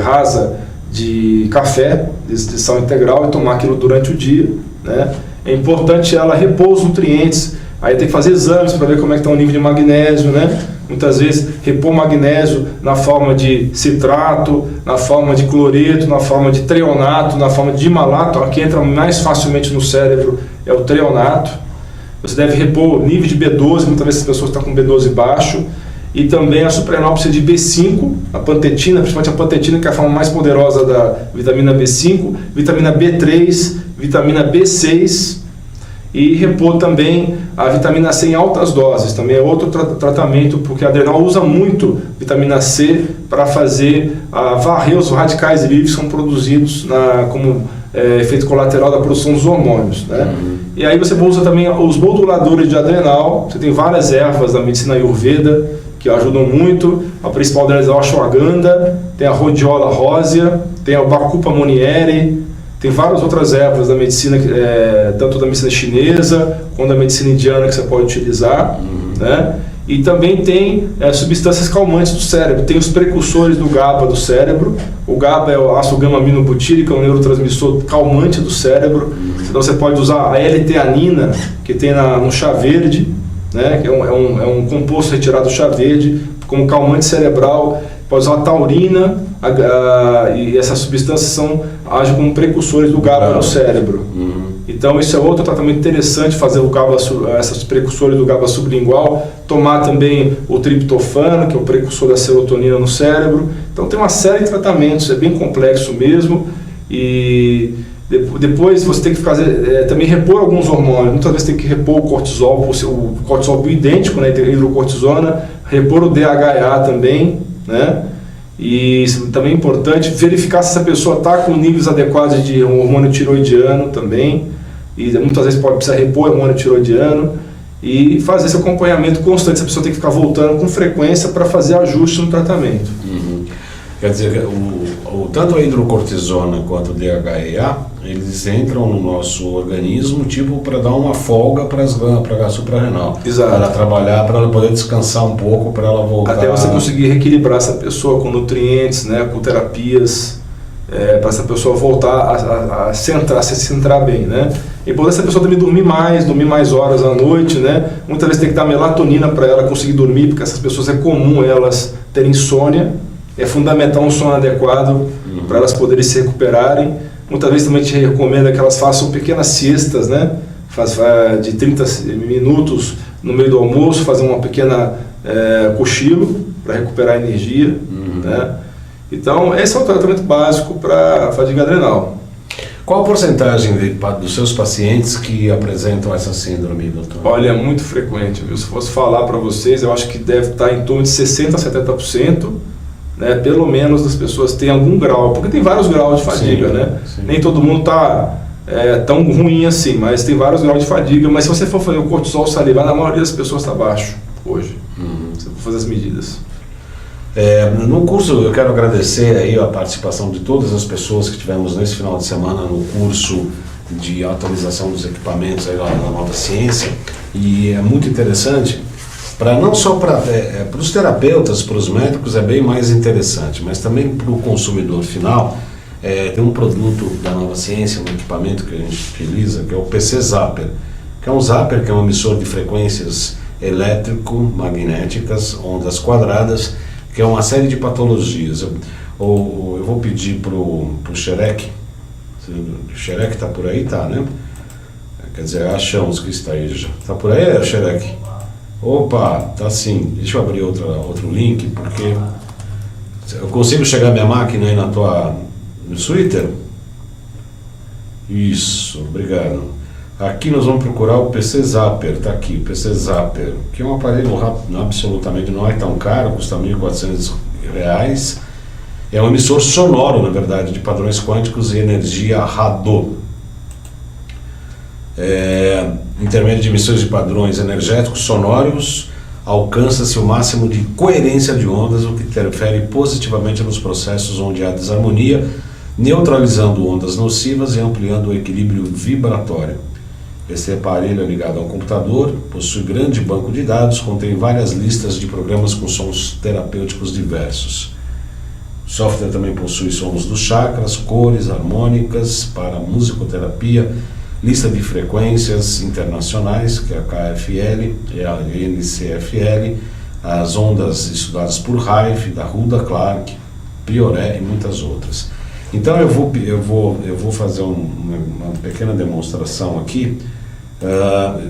rasa de café, de sal integral, e tomar aquilo durante o dia, né? É importante ela repor os nutrientes, aí tem que fazer exames para ver como é que está o nível de magnésio, né? Muitas vezes repor magnésio na forma de citrato, na forma de cloreto, na forma de treonato, na forma de dimalato. Aqui entra mais facilmente no cérebro é o treonato. Você deve repor o nível de B12, muitas vezes as pessoas estão com B12 baixo. E também a suprenal precisa de B5, a pantetina, principalmente a pantetina, que é a forma mais poderosa da vitamina B5, vitamina B3, vitamina B6, e repor também a vitamina C em altas doses. Também é outro tratamento, porque a adrenal usa muito vitamina C para varrer os radicais livres que são produzidos como efeito colateral da produção dos hormônios, né? E aí você usa também os moduladores de adrenal. Você tem várias ervas da medicina Ayurveda que ajudam muito. A principal delas é a ashwagandha, tem a rhodiola rósea, tem a bacupa monieri, tem várias outras ervas da medicina, tanto da medicina chinesa quanto da medicina indiana, que você pode utilizar, né? E também tem substâncias calmantes do cérebro. Tem os precursores do GABA do cérebro. O GABA é o ácido gama-aminobutírico, é um neurotransmissor calmante do cérebro. Então você pode usar a L-teanina, que tem no chá verde, né? Que é um composto retirado do chá verde, como calmante cerebral. Pode usar a taurina, e essas substâncias agem como precursores do GABA no cérebro. Então isso é outro tratamento interessante, fazer essas precursores do GABA sublingual, tomar também o triptofano, que é o precursor da serotonina no cérebro. Então tem uma série de tratamentos, é bem complexo mesmo, e Depois você tem que fazer, também repor alguns hormônios. Muitas vezes tem que repor o cortisol bioidêntico, né, hidrocortisona, repor o DHEA também, né? E também é importante verificar se essa pessoa está com níveis adequados de hormônio tiroidiano também. E muitas vezes precisa repor hormônio tiroidiano e fazer esse acompanhamento constante. Essa pessoa tem que ficar voltando com frequência para fazer ajuste no tratamento. Uhum. Quer dizer, tanto a hidrocortisona quanto o DHEA, eles entram no nosso organismo tipo para dar uma folga para a suprarrenal. Exato. Para ela trabalhar, para ela poder descansar um pouco, para ela voltar. Até você conseguir reequilibrar essa pessoa com nutrientes, né, com terapias, para essa pessoa voltar a se centrar bem, né? E poder essa pessoa também dormir mais horas à noite, né? Muitas vezes tem que dar melatonina para ela conseguir dormir, porque essas pessoas é comum elas terem insônia. É fundamental um sono adequado para elas poderem se recuperarem. Muitas vezes também a gente recomenda que elas façam pequenas siestas, né? De 30 minutos no meio do almoço, fazer uma pequena cochilo para recuperar a energia. Né? Então, esse é o tratamento básico para a fadiga adrenal. Qual a porcentagem dos seus pacientes que apresentam essa síndrome, doutor? Olha, é muito frequente, viu? Se fosse falar para vocês, eu acho que deve estar em torno de 60% a 70%. Né, pelo menos as pessoas têm algum grau, porque tem vários graus de fadiga, sim, né? Sim. Nem todo mundo está tão ruim assim, mas tem vários graus de fadiga. Mas se você for fazer o cortisol salivar, na maioria das pessoas está baixo hoje. Se você for fazer as medidas. No curso, eu quero agradecer aí a participação de todas as pessoas que tivemos nesse final de semana no curso de atualização dos equipamentos aí lá na Nova Ciência. E é muito interessante. Não só para os terapeutas, para os médicos é bem mais interessante, mas também para o consumidor final. Tem um produto da Nova Ciência, um equipamento que a gente utiliza, que é o PC Zapper, que é um zapper, que é um emissor de frequências elétrico-magnéticas, ondas quadradas, que é uma série de patologias. Eu vou pedir para o Xerec, o Xerec está por aí, tá, né? Quer dizer, achamos que está aí já. Está por aí, Xerec? Opa, tá sim. Deixa eu abrir outro link, porque eu consigo chegar a minha máquina aí no Twitter? Isso, obrigado. Aqui nós vamos procurar o PC Zapper, tá aqui, PC Zapper, que é um aparelho absolutamente não é tão caro, custa R$ 1.400. É um emissor sonoro, na verdade, de padrões quânticos e energia radô. Intermédio de emissões de padrões energéticos sonoros, alcança-se o máximo de coerência de ondas, o que interfere positivamente nos processos onde há desarmonia, neutralizando ondas nocivas e ampliando o equilíbrio vibratório. Esse aparelho é ligado ao computador, possui grande banco de dados, contém várias listas de programas com sons terapêuticos diversos. O software também possui sons dos chakras, cores, harmônicas para musicoterapia, lista de frequências internacionais, que é a KFL e a NCFL, as ondas estudadas por Rife, da Hulda Clark, Prioré e muitas outras. Então eu vou fazer uma pequena demonstração aqui.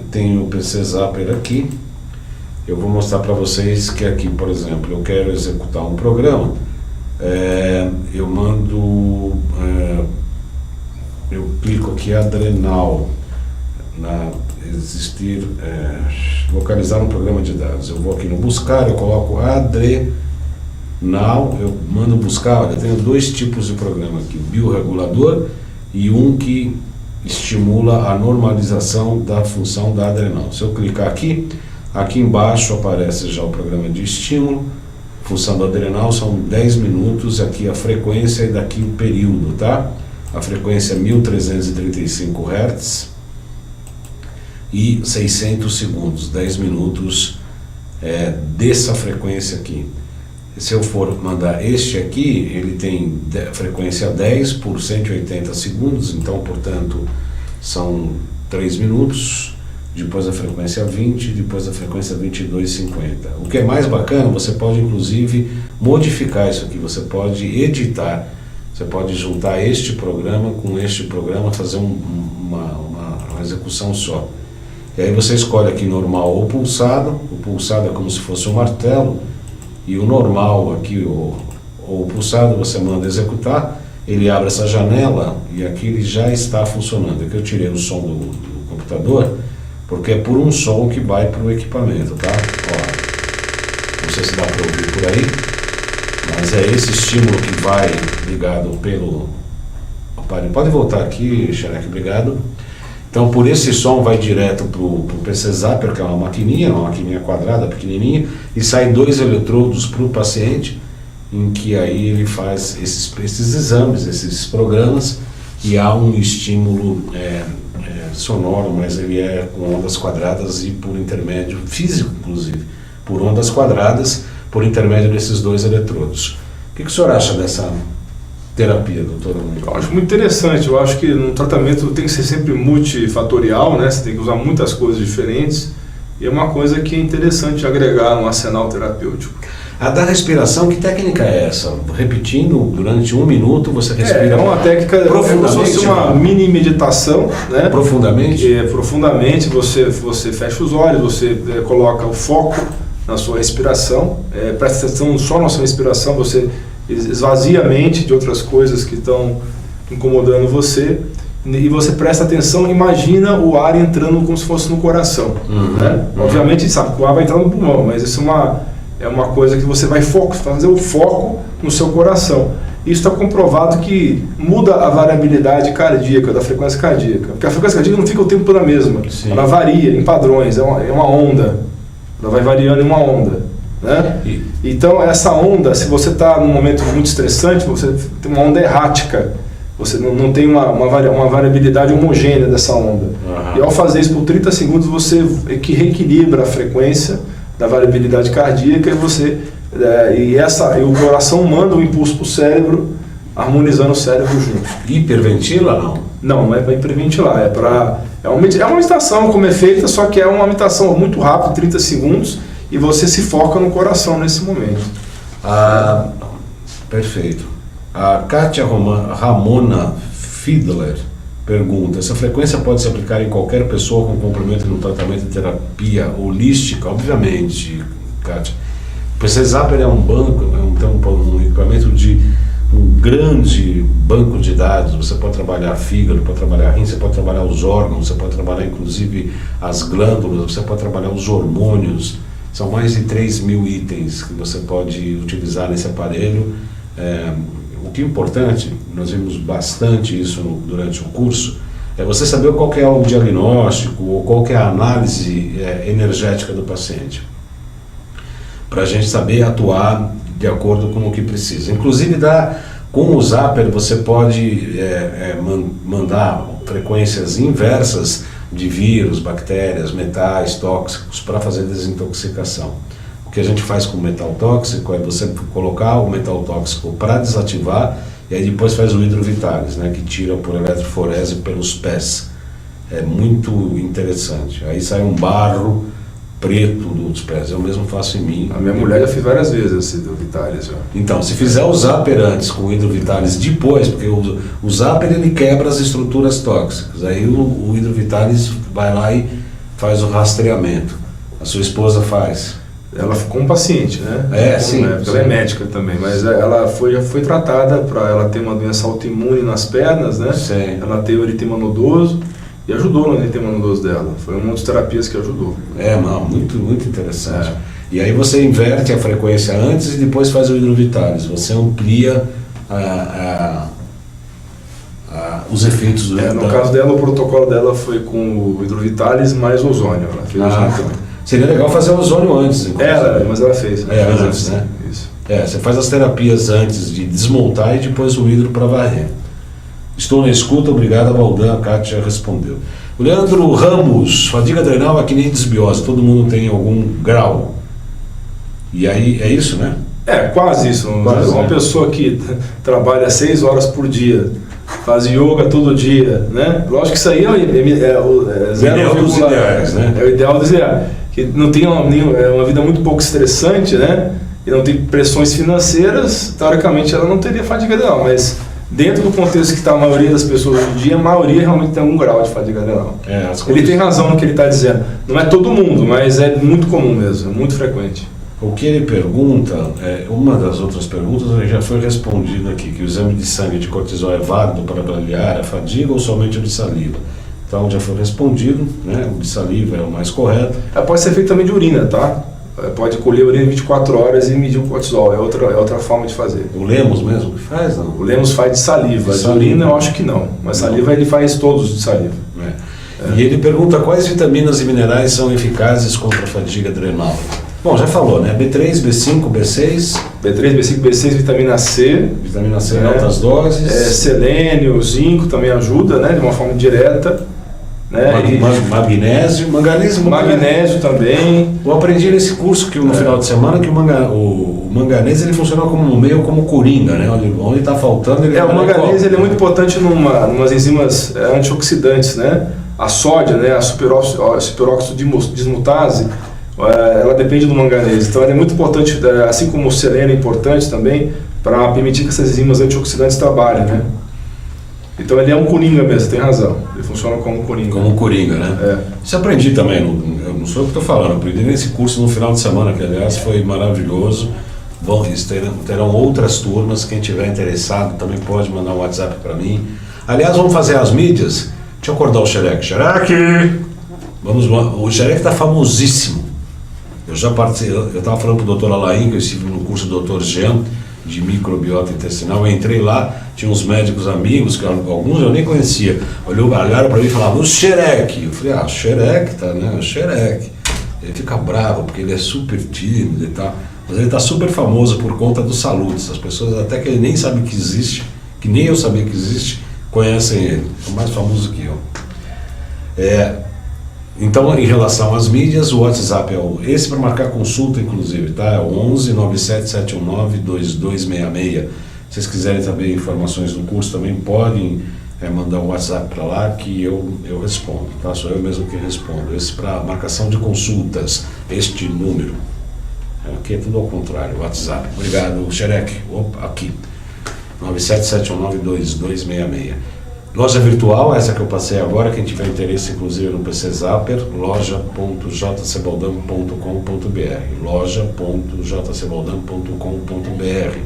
Tenho o PC Zapper aqui. Eu vou mostrar para vocês que aqui, por exemplo, eu quero executar um programa. Eu mando... eu clico aqui adrenal, localizar um programa de dados. Eu vou aqui no buscar, eu coloco adrenal, eu mando buscar. Olha, eu tenho dois tipos de programa aqui, o bioregulador e um que estimula a normalização da função da adrenal. Se eu clicar aqui embaixo aparece já o programa de estímulo. Função da adrenal são 10 minutos, aqui a frequência e daqui o período, tá? A frequência é 1335 Hz e 600 segundos, 10 minutos dessa frequência aqui. Se eu for mandar este aqui, ele tem frequência 10 por 180 segundos, então, portanto, são 3 minutos, depois a frequência 20, depois a frequência 22,50. O que é mais bacana, você pode, inclusive, modificar isso aqui, você pode editar. Você pode juntar este programa com este programa, fazer uma execução só. E aí você escolhe aqui normal ou pulsado. O pulsado é como se fosse um martelo. E o normal aqui, ou pulsado, você manda executar. ele abre essa janela e aqui ele já está funcionando. Aqui eu tirei o som do computador, porque é por um som que vai para o equipamento, tá? Ó, não sei se dá para ouvir por aí, mas é esse estímulo que vai ligado pelo aparelho. Pode voltar aqui, Xerec, obrigado. Então, por esse som vai direto para o PC Zapper, que é uma maquininha quadrada, pequenininha, e sai 2 eletrodos para o paciente, em que aí ele faz esses exames, esses programas, e há um estímulo sonoro, mas ele é com ondas quadradas e por intermédio físico, inclusive, por ondas quadradas, por intermédio desses 2 eletrodos. O que o senhor acha dessa terapia, doutor? Eu acho muito interessante. Eu acho que no tratamento tem que ser sempre multifatorial, né? Você tem que usar muitas coisas diferentes, e é uma coisa que é interessante agregar no arsenal terapêutico. A da respiração, que técnica é essa? Repetindo durante 1 minuto, você respira. É uma técnica profundamente, como se fosse uma mini meditação, né? Profundamente? Profundamente, você fecha os olhos, você coloca o foco na sua respiração, presta atenção só na sua respiração, você esvazia a mente de outras coisas que estão incomodando você, e você presta atenção, imagina o ar entrando como se fosse no coração. Né? Obviamente a gente sabe que o ar vai entrar no pulmão, mas isso é uma coisa que você vai fazer o foco no seu coração. Isso está comprovado que muda a variabilidade cardíaca, da frequência cardíaca. Porque a frequência cardíaca não fica o tempo todo a mesma. Sim. Ela varia em padrões, é uma onda. Ela vai variando em uma onda. Né? Então essa onda, se você está num momento muito estressante, você tem uma onda errática. Você não tem uma variabilidade homogênea dessa onda. E ao fazer isso por 30 segundos, você reequilibra a frequência da variabilidade cardíaca, e o coração manda um impulso para o cérebro, harmonizando o cérebro junto. Hiperventila, não? Não é para hiperventilar, é uma meditação como é feita, só que é uma meditação muito rápida, 30 segundos, e você se foca no coração nesse momento. Perfeito. A Kátia Ramona Fiedler pergunta: essa frequência pode se aplicar em qualquer pessoa com complemento no tratamento de terapia holística? Obviamente, Kátia. O PC Zapper é um banco, um equipamento de um grande banco de dados. Você pode trabalhar fígado, pode trabalhar rim, você pode trabalhar os órgãos, você pode trabalhar inclusive as glândulas, você pode trabalhar os hormônios. São mais de 3.000 itens que você pode utilizar nesse aparelho. O que é importante, nós vimos bastante isso durante o curso, é você saber qual que é o diagnóstico ou qual que é a análise energética do paciente, para a gente saber atuar de acordo com o que precisa. Inclusive, com o Zapper você pode mandar frequências inversas de vírus, bactérias, metais tóxicos para fazer desintoxicação. O que a gente faz com o metal tóxico é você colocar o metal tóxico para desativar, e aí depois faz o hidrovitalis, né, que tira por eletroforese pelos pés. É muito interessante. Aí sai um barro preto dos pés. Eu mesmo faço em mim. A minha mulher já fez várias vezes esse hidrovitalis. Então, se fizer o Zapper antes com o hidrovitalis depois, porque o Zapper ele quebra as estruturas tóxicas. Aí o hidrovitalis vai lá e faz o rastreamento. A sua esposa faz. Ela ficou um paciente, né? Sim. Ela é médica também, mas ela já foi tratada para ela ter uma doença autoimune nas pernas, né? Sim. Ela tem o eritema nodoso e ajudou no eritema nodoso dela. Foi uma das terapias que ajudou. Muito, muito interessante. E aí você inverte a frequência antes e depois faz o hidrovitalis. Você amplia os efeitos do No caso dela, o protocolo dela foi com o hidrovitalis mais ozônio. Ela fez ozônio também. Seria legal fazer o ozônio antes. Mas ela fez. Antes, né? Isso. Você faz as terapias antes de desmontar e depois o hidro para varrer. Estou na escuta, obrigado, Baldan, a Kátia respondeu. O Leandro Ramos: fadiga adrenal é que nem desbiose, todo mundo tem algum grau. E aí, é isso, né? Quase isso. Uma pessoa que trabalha 6 horas por dia, faz yoga todo dia, né? Lógico que isso aí é o ideal dos ideais, né? É o ideal dos ideais. Que não tem uma vida muito pouco estressante, né? E não tem pressões financeiras, teoricamente ela não teria fadiga adrenal, mas dentro do contexto que está a maioria das pessoas hoje em dia, a maioria realmente tem algum grau de fadiga adrenal. Ele tem razão no que ele está dizendo. Não é todo mundo, mas é muito comum mesmo, é muito frequente. O que ele pergunta, uma das outras perguntas já foi respondida aqui, que o exame de sangue de cortisol é válido para avaliar a fadiga ou somente o de saliva? Então já foi respondido, né? O de saliva é o mais correto. Pode ser feito também de urina, tá? Pode colher a urina em 24 horas e medir o cortisol, é outra forma de fazer. O Lemos mesmo que faz, não? O Lemos faz de saliva, de urina eu acho que não, mas saliva ele faz todos de saliva. E ele pergunta quais vitaminas e minerais são eficazes contra a fadiga adrenal. Bom, já falou, né? B3, B5, B6. B3, B5, B6, vitamina C. Vitamina C em altas doses. Selênio, zinco também ajuda, né? De uma forma direta. Né? Magnésio. Magnésio também. Eu aprendi nesse curso que no final de semana que o manganês ele funciona meio como coringa, né? Onde está faltando ele o manganês ele é muito importante numas enzimas antioxidantes, né? A sódia, né? A superóxido de dismutase, ela depende do manganês. Então ele é muito importante, assim como o selênio é importante também, para permitir que essas enzimas antioxidantes trabalhem, né? Então ele é um coringa mesmo, tem razão. Ele funciona como um coringa. Como um coringa, né? Isso eu aprendi também, eu não sou eu que estou falando, eu aprendi nesse curso no final de semana, que aliás foi maravilhoso. Bom, terão outras turmas, quem tiver interessado também pode mandar um WhatsApp para mim. Aliás, vamos fazer as mídias. Deixa eu acordar o Xerec. Xerec! O Xerec está famosíssimo. Eu já participei, eu estava falando para o doutor Alain, que eu estive no curso do Dr. Jean, de microbiota intestinal. Eu entrei lá, tinha uns médicos amigos, que alguns eu nem conhecia, olharam para mim e falavam, o Xerec. Eu falei, o Xerec, tá, né? O Xerec. Ele fica bravo, porque ele é super tímido e tal, mas ele está super famoso por conta dos saludes. As pessoas, até que ele nem sabe que existe, que nem eu sabia que existe, conhecem ele. É mais famoso que eu. Então, em relação às mídias, o WhatsApp é esse para marcar consulta, inclusive, tá? É o 11 97 719 2266. Se vocês quiserem também informações do curso, também podem mandar um WhatsApp para lá que eu respondo, tá? Sou eu mesmo que respondo. Esse para marcação de consultas, este número. Aqui é tudo ao contrário, WhatsApp. Obrigado, Xerec. Opa, aqui. 977192266. Loja virtual, essa que eu passei agora, quem tiver interesse inclusive no PC Zapper, loja.jcbaldam.com.br, loja.jcbaldam.com.br.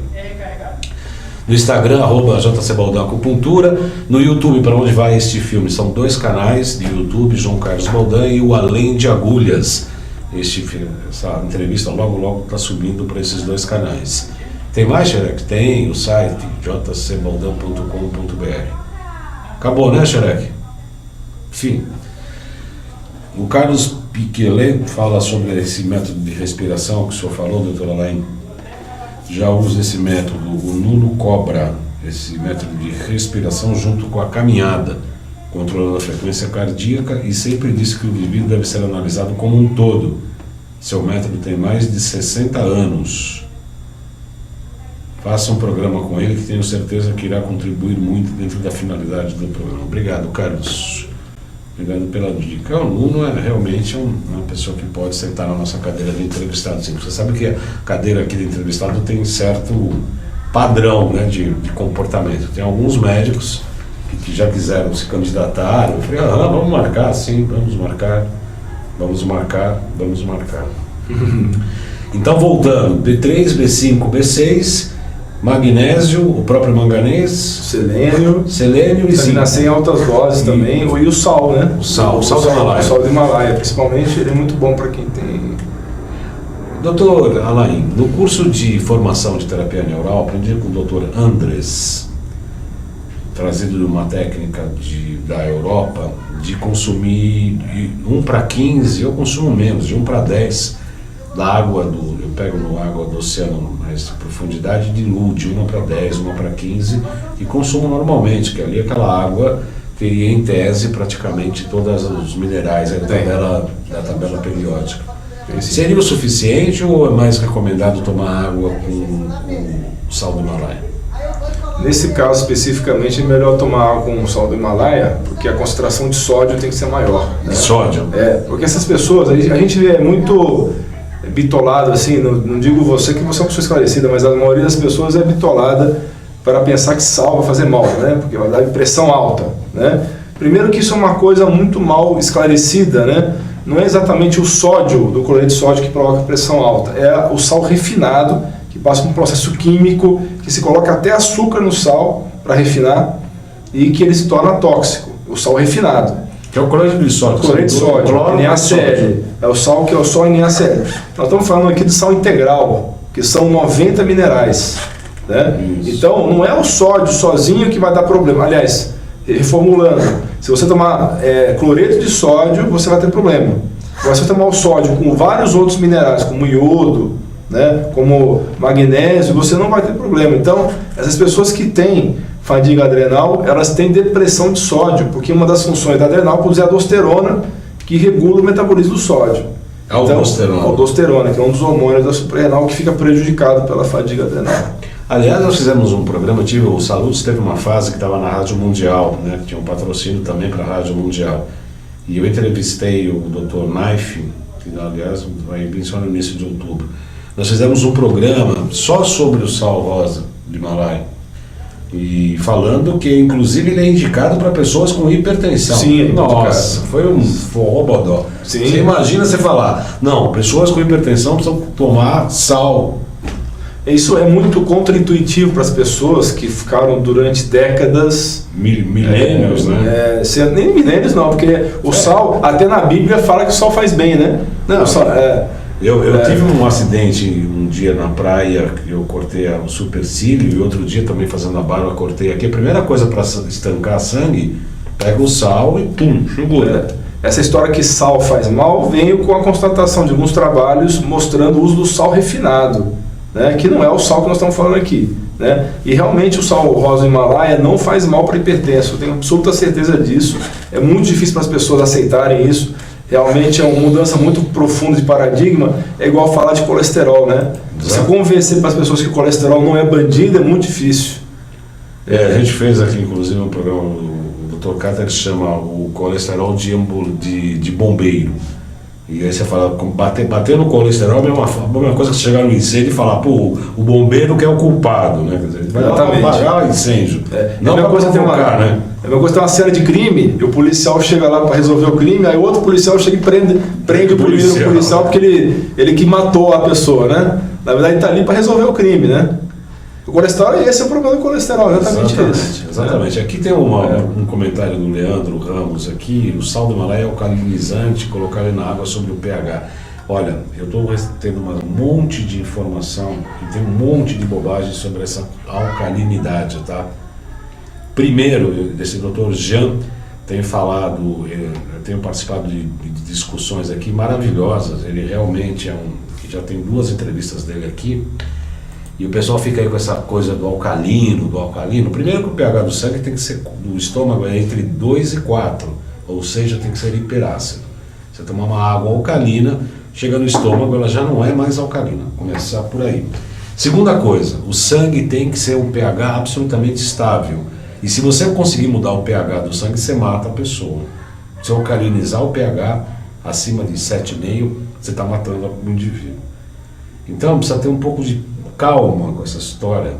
No Instagram, @jcbaldam-acupuntura. No YouTube, para onde vai este filme, são 2 canais de YouTube, João Carlos Baldan e o Além de Agulhas. Essa entrevista logo está subindo para esses 2 canais. Tem mais, Xerec? Tem o site jcbaldam.com.br. Acabou, né, Xerec? Enfim. O Carlos Piquelet fala sobre esse método de respiração que o senhor falou, doutor Alain. Já usa esse método, o Nuno cobra esse método de respiração junto com a caminhada, controlando a frequência cardíaca, e sempre disse que o indivíduo deve ser analisado como um todo. Seu método tem mais de 60 anos. Faça um programa com ele que tenho certeza que irá contribuir muito dentro da finalidade do programa. Obrigado, Carlos. Obrigado pela dica. O Nuno é realmente uma pessoa que pode sentar na nossa cadeira de entrevistado. Sim, você sabe que a cadeira aqui de entrevistado tem certo padrão, né, de comportamento. Tem alguns médicos que já quiseram se candidatar. Eu falei, vamos marcar, sim, vamos marcar. Então, voltando, B3, B5, B6... magnésio, o próprio manganês, selênio e vitamina C em altas doses também, e o sal, né? O sal do Himalaia. O sal do Himalaia, principalmente, ele é muito bom para quem tem... Doutor Alain, no curso de formação de terapia neural, aprendi com o doutor Andres, trazido de uma técnica da Europa, de consumir de 1:15, eu consumo menos, de 1:10 da água eu pego no água do oceano mais profundidade, diluo de 1:10, 1:15 e consumo normalmente, que ali aquela água teria em tese praticamente todos os minerais da tabela periódica. Seria o suficiente ou é mais recomendado tomar água com sal do Himalaia? Nesse caso especificamente é melhor tomar água com sal do Himalaia, porque a concentração de sódio tem que ser maior, né? De sódio? Porque essas pessoas, a gente é muito bitolado, assim, não digo você que você é uma pessoa esclarecida, mas a maioria das pessoas é bitolada para pensar que sal vai fazer mal, né? Porque vai dar pressão alta, né? Primeiro que isso é uma coisa muito mal esclarecida, né? não é exatamente o sódio do cloreto de sódio que provoca pressão alta, é o sal refinado, que passa por um processo químico, que se coloca até açúcar no sal para refinar e que ele se torna tóxico, o sal refinado. Que é o cloreto de sódio. Cloreto de sódio, NaCl. É o sal que é o sal NaCl. Nós estamos falando aqui de sal integral, que são 90 minerais. Né? Então, não é o sódio sozinho que vai dar problema. Aliás, reformulando, se você tomar cloreto de sódio, você vai ter problema. Agora, se você tomar o sódio com vários outros minerais, como iodo, né, como magnésio, você não vai ter problema. Então, essas pessoas que têm fadiga adrenal, elas têm depressão de sódio, porque uma das funções da adrenal é produzir aldosterona, que regula o metabolismo do sódio. Aldosterona. Então, aldosterona, que é um dos hormônios da suprarrenal que fica prejudicado pela fadiga adrenal. Aliás, nós fizemos um programa, o Salutos teve uma fase que estava na Rádio Mundial, né, que tinha um patrocínio também para a Rádio Mundial. E eu entrevistei o Dr. Naif, que aliás vai vir só no início de outubro. Nós fizemos um programa só sobre o sal rosa de Himalaia. E falando que, inclusive, ele é indicado para pessoas com hipertensão. Sim, nossa, foi um forrobodó. Sim. Você imagina você falar, não, pessoas com hipertensão precisam tomar sal. Isso é muito contraintuitivo para as pessoas que ficaram durante décadas... Milênios, né? Nem milênios não, porque o sal, até na Bíblia, fala que o sal faz bem, né? Não, o sal, eu tive um acidente um dia na praia, eu cortei o supercílio, e outro dia também fazendo a barba, cortei aqui. A primeira coisa para estancar sangue, pega o sal e pum, segura. Essa história que sal faz mal veio com a constatação de alguns trabalhos mostrando o uso do sal refinado, né, que não é o sal que nós estamos falando aqui. Né? E realmente o sal rosa Himalaia não faz mal para hipertenso, eu tenho absoluta certeza disso. É muito difícil para as pessoas aceitarem isso. Realmente é uma mudança muito profunda de paradigma. É igual falar de colesterol, né? Você convencer para as pessoas que o colesterol não é bandido é muito difícil. A gente fez aqui, inclusive, um programa, o Dr. Carter chama o colesterol de bombeiro. E aí você fala, bater no colesterol é a mesma coisa que você chegar no incêndio e falar, pô, o bombeiro que é o culpado, né? Quer dizer, ele vai lá para apagar o incêndio. Não para provocar, né? É a mesma coisa, tem uma cena de crime, e o policial chega lá para resolver o crime, aí outro policial chega e prende o primeiro policial porque ele que matou a pessoa, né? Na verdade ele está ali para resolver o crime, né? O colesterol, esse é o problema do colesterol, exatamente esse. Exatamente. Aqui tem um comentário do Leandro Ramos aqui, o sal do Himalaia é alcalinizante, colocar ele na água sobre o pH. Olha, eu estou tendo um monte de informação, e tem um monte de bobagem sobre essa alcalinidade, tá? Primeiro, esse Dr. Jean tem falado, eu tenho participado de discussões aqui maravilhosas, ele realmente já tem 2 entrevistas dele aqui, e o pessoal fica aí com essa coisa do alcalino. Primeiro que o pH do sangue tem que ser, do estômago é entre 2 e 4, ou seja, tem que ser hiperácido. Você tomar uma água alcalina, chega no estômago, ela já não é mais alcalina, começar por aí. Segunda coisa, o sangue tem que ser um pH absolutamente estável. E se você conseguir mudar o pH do sangue, você mata a pessoa. Se alcalinizar o pH acima de 7,5, você está matando o indivíduo. Então precisa ter um pouco de calma com essa história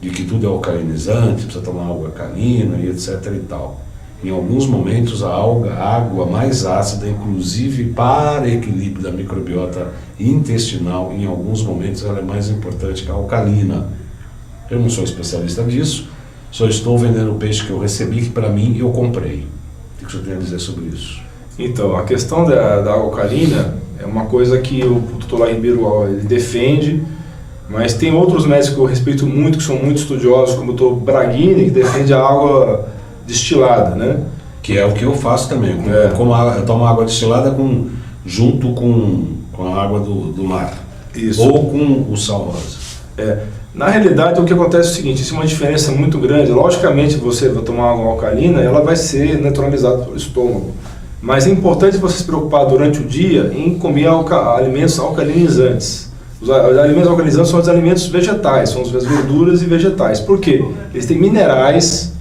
de que tudo é alcalinizante, precisa tomar água alcalina e etc e tal. Em alguns momentos a água mais ácida, inclusive para equilíbrio da microbiota intestinal, em alguns momentos ela é mais importante que a alcalina. Eu não sou especialista disso, só estou vendendo o peixe que eu recebi, que para mim eu comprei. O que você tem a dizer sobre isso? Então, a questão da água alcalina é uma coisa que o Dr. Lá Ribeiro ele defende, mas tem outros médicos que eu respeito muito, que são muito estudiosos, como o Dr. Braghini, que defende a água destilada, né? Que é o que eu faço também. Eu tomo água destilada junto com a água do mar. Isso. Ou com o sal rosa. Na realidade, o que acontece é o seguinte, existe uma diferença muito grande. Logicamente, você vai tomar água alcalina, ela vai ser neutralizada pelo estômago. Mas é importante você se preocupar durante o dia em comer alimentos alcalinizantes. Os alimentos alcalinizantes são os alimentos vegetais, são as verduras e vegetais. Por quê? Eles têm minerais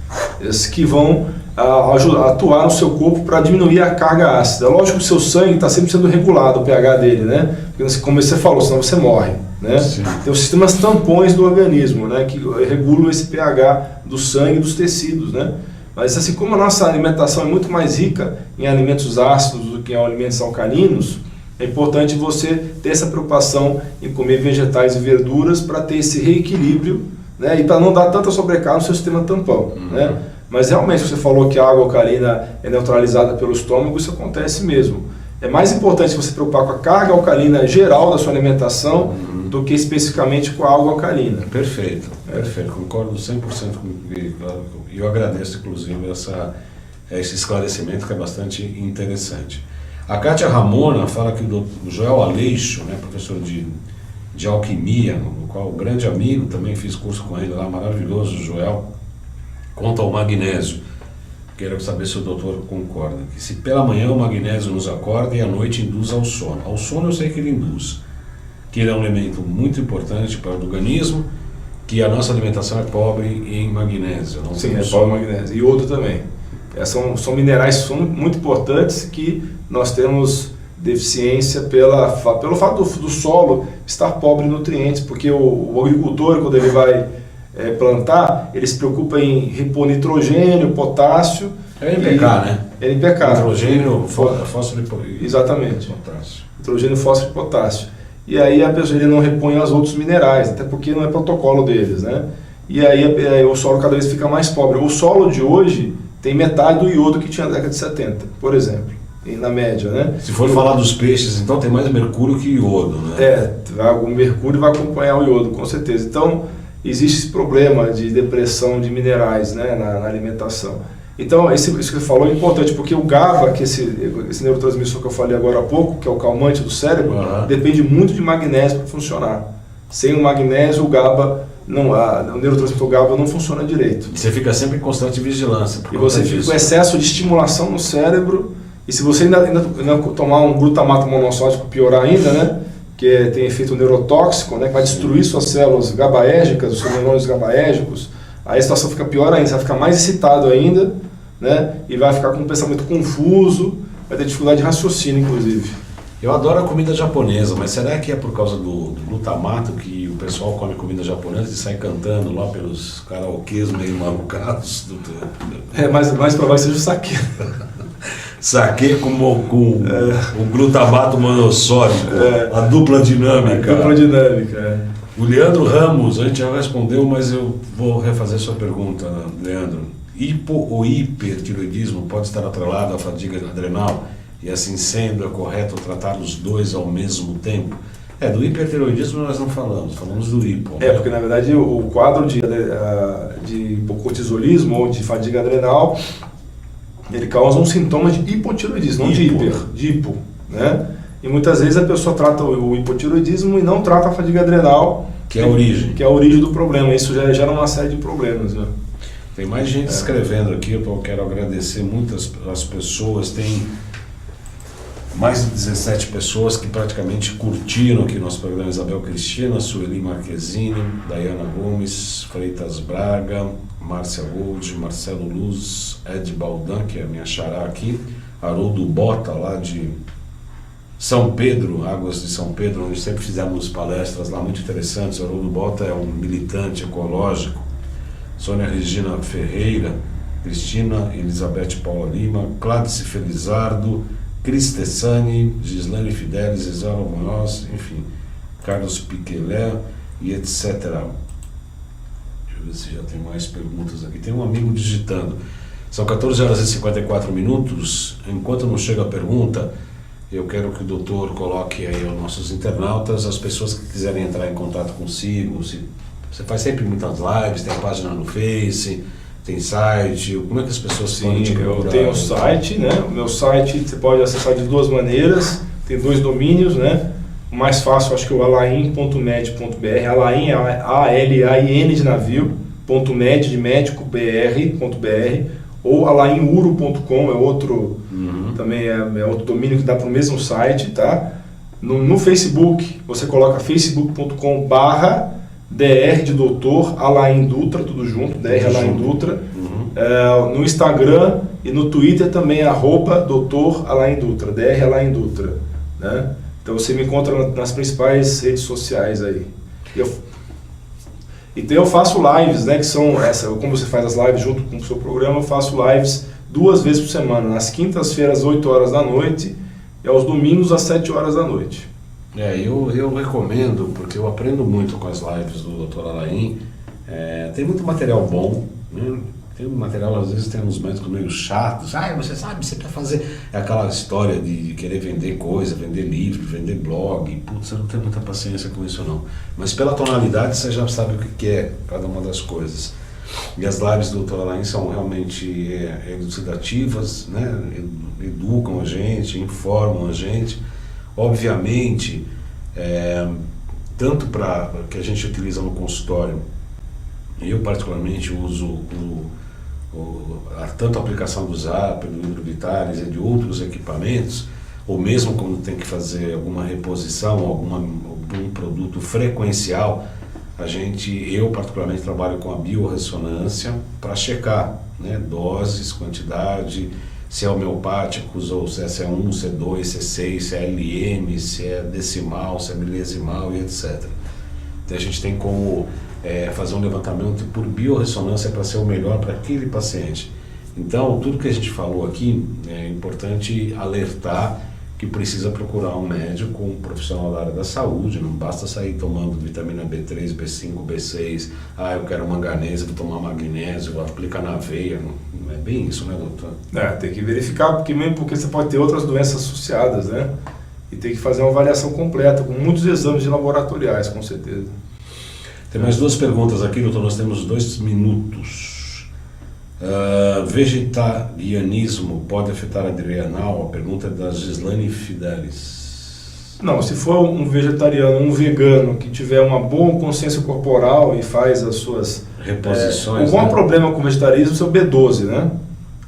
que vão atuar no seu corpo para diminuir a carga ácida. Lógico que o seu sangue está sempre sendo regulado, o pH dele, né? Porque, como você falou, senão você morre. Né? Tem os sistemas tampões do organismo, né, que regulam esse pH do sangue e dos tecidos, né? Mas assim como a nossa alimentação é muito mais rica em alimentos ácidos do que em alimentos alcalinos, é importante você ter essa preocupação em comer vegetais e verduras para ter esse reequilíbrio, né? E para não dar tanta sobrecarga no seu sistema tampão. Né? Mas realmente, você falou que a água alcalina é neutralizada pelo estômago, isso acontece mesmo. É mais importante você se preocupar com a carga alcalina geral da sua alimentação do que especificamente com a água alcalina. Perfeito, perfeito. Concordo 100% comigo. E eu agradeço, inclusive, esse esclarecimento que é bastante interessante. A Kátia Ramona fala que o Joel Aleixo, né, professor de alquimia, no qual grande amigo, também fiz curso com ele lá, maravilhoso, Joel, quanto ao magnésio. Quero saber se o doutor concorda, que se pela manhã o magnésio nos acorda e à noite induz ao sono. Ao sono eu sei que ele induz, que ele é um elemento muito importante para o organismo, que a nossa alimentação é pobre em magnésio. Não Sim, é pobre em magnésio. E outro também. São minerais que são muito importantes que nós temos deficiência pelo fato do solo estar pobre em nutrientes, porque o agricultor, quando ele vai plantar, ele se preocupa em repor nitrogênio, potássio. É NPK, né? NPK. Nitrogênio, fósforo e exatamente. Potássio. Nitrogênio, fósforo e potássio. E aí a pessoa ele não repõe os outros minerais, até porque não é protocolo deles, né? E aí o solo cada vez fica mais pobre. O solo de hoje tem metade do iodo que tinha na década de 70, por exemplo, na média, né? Se for falar dos peixes, então tem mais mercúrio que iodo, né? O mercúrio vai acompanhar o iodo, com certeza. Então, existe esse problema de depressão de minerais, né, na alimentação. Então, isso que você falou é importante, porque o GABA, que esse neurotransmissor que eu falei agora há pouco, que é o calmante do cérebro, depende muito de magnésio para funcionar. Sem o magnésio, o GABA, o neurotransmissor GABA não funciona direito. E você fica sempre em constante vigilância. E você fica com excesso de estimulação no cérebro, e se você ainda tomar um glutamato monossódico, piorar ainda, né? Que tem efeito neurotóxico, né, que vai destruir suas células gabaérgicas, os seus neurônios gabaérgicos, aí a situação fica pior ainda, você vai ficar mais excitado ainda, né, e vai ficar com um pensamento confuso, vai ter dificuldade de raciocínio, inclusive. Eu adoro a comida japonesa, mas será que é por causa do glutamato que o pessoal come comida japonesa e sai cantando lá pelos karaokês meio malucados? Mais provável que seja o saquê. Saquê com o glutamato monossódico, a dupla dinâmica. A dupla dinâmica, O Leandro Ramos, a gente já respondeu, mas eu vou refazer sua pergunta, Leandro. Hipo ou hipertiroidismo pode estar atrelado à fadiga adrenal? E assim sendo, é correto tratar os dois ao mesmo tempo? Do hipertiroidismo nós não falamos do hipo. Né? Porque na verdade o quadro de hipocortisolismo ou de fadiga adrenal, ele causa um sintoma de hipotiroidismo, não de hipo, né? E muitas vezes a pessoa trata o hipotiroidismo e não trata a fadiga adrenal, que é a origem. Que é a origem do problema. Isso já gera uma série de problemas, né? Tem mais gente escrevendo aqui, eu quero agradecer muitas as pessoas, tem mais de 17 pessoas que praticamente curtiram aqui nosso programa: Isabel Cristina, Sueli Marquezine, Dayana Gomes, Freitas Braga, Márcia Gold, Marcelo Luz, Ed Baldan, que é a minha xará aqui, Haroldo Bota, lá de São Pedro, Águas de São Pedro, onde sempre fizemos palestras lá muito interessantes. Haroldo Bota é um militante ecológico. Sônia Regina Ferreira, Cristina Elizabeth Paula Lima, Cládice Felizardo, Cris Tessani, Gislane Fidelis, Isara Munhoz, enfim, Carlos Piquelé e etc. Deixa eu ver se já tem mais perguntas aqui. Tem um amigo digitando. São 14 horas e 54 minutos. Enquanto não chega a pergunta, eu quero que o doutor coloque aí aos nossos internautas, as pessoas que quiserem entrar em contato consigo. Você faz sempre muitas lives, tem a página no Face, tem site. Como é que as pessoas podem te procurar? Eu tenho o site, né? O meu site você pode acessar de duas maneiras. Tem 2 domínios, né? O mais fácil acho que é o alain.med.br. Alain é A-L-A-I-N de navio, .med de médico, br.br. Ou alainuro.com é outro, também é outro domínio que dá para o mesmo site, tá? No Facebook, você coloca facebook.com/dr de doutor Alain Dutra, tudo junto, dr Alain Dutra. No Instagram e no Twitter também é @doutor Alain Dutra, dr Alain Dutra, né? Então você me encontra nas principais redes sociais aí. Então eu faço lives, né, que são como você faz as lives junto com o seu programa, eu faço lives 2 vezes por semana, nas quintas-feiras às 8 horas da noite e aos domingos às 7 horas da noite. Eu recomendo, porque eu aprendo muito com as lives do Dr. Alain. Tem muito material bom, né? Tem um material, às vezes tem uns médicos meio chatos. Você sabe, você precisa fazer. É aquela história de querer vender coisa, vender livro, vender blog. Putz, eu não tenho muita paciência com isso não. Mas pela tonalidade você já sabe o que é cada uma das coisas. E as lives do Dr. Alain são realmente elucidativas, né? Educam a gente, informam a gente. Obviamente, tanto para que a gente utiliza no consultório, eu particularmente uso tanto a aplicação do Zap, do Livro Vitalis e de outros equipamentos, ou mesmo quando tem que fazer alguma reposição, algum produto frequencial, eu particularmente trabalho com a biorressonância para checar, né, doses, quantidade, se é homeopáticos ou se é C1, C2, C6, se é LM, se é decimal, se é milesimal e etc. Então a gente tem como fazer um levantamento por biorressonância para ser o melhor para aquele paciente. Então, tudo que a gente falou aqui, é importante alertar que precisa procurar um médico, um profissional da área da saúde. Não basta sair tomando vitamina B3, B5, B6, eu quero manganese, vou tomar magnésio, vou aplicar na veia. Não é bem isso, né, doutor? Tem que verificar, porque você pode ter outras doenças associadas, né? E tem que fazer uma avaliação completa, com muitos exames laboratoriais, com certeza. Tem mais 2 perguntas aqui, doutor, nós temos 2 minutos. Vegetarianismo pode afetar a adrenal? A pergunta é da Gislane Fidelis. Não, se for um vegetariano, um vegano que tiver uma boa consciência corporal e faz as suas reposições. O bom problema com o vegetarismo é o B12, né?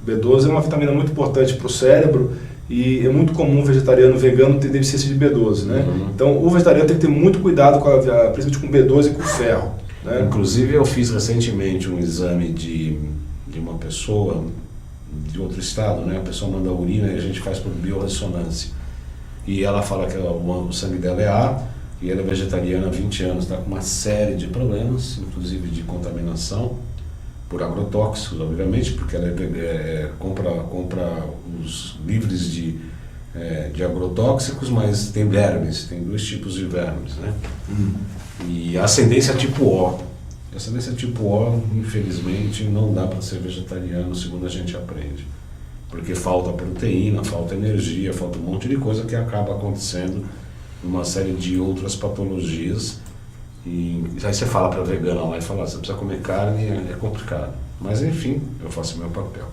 O B12 é uma vitamina muito importante para o cérebro e é muito comum o vegetariano vegano ter deficiência de B12, né? Uhum. Então o vegetariano tem que ter muito cuidado principalmente com B12 e com ferro, né? Inclusive eu fiz recentemente um exame de uma pessoa de outro estado, né? A pessoa manda urina e a gente faz por biorressonância. E ela fala que o sangue dela é A, e ela é vegetariana há 20 anos, está com uma série de problemas, inclusive de contaminação por agrotóxicos, obviamente, porque ela compra os livres de agrotóxicos, mas tem vermes, tem 2 tipos de vermes, né? E a ascendência tipo O. A ascendência tipo O, infelizmente, não dá para ser vegetariano, segundo a gente aprende. Porque falta proteína, falta energia, falta um monte de coisa que acaba acontecendo numa série de outras patologias. E aí você fala para a vegana lá e fala, você precisa comer carne, é complicado. Mas enfim, eu faço o meu papel.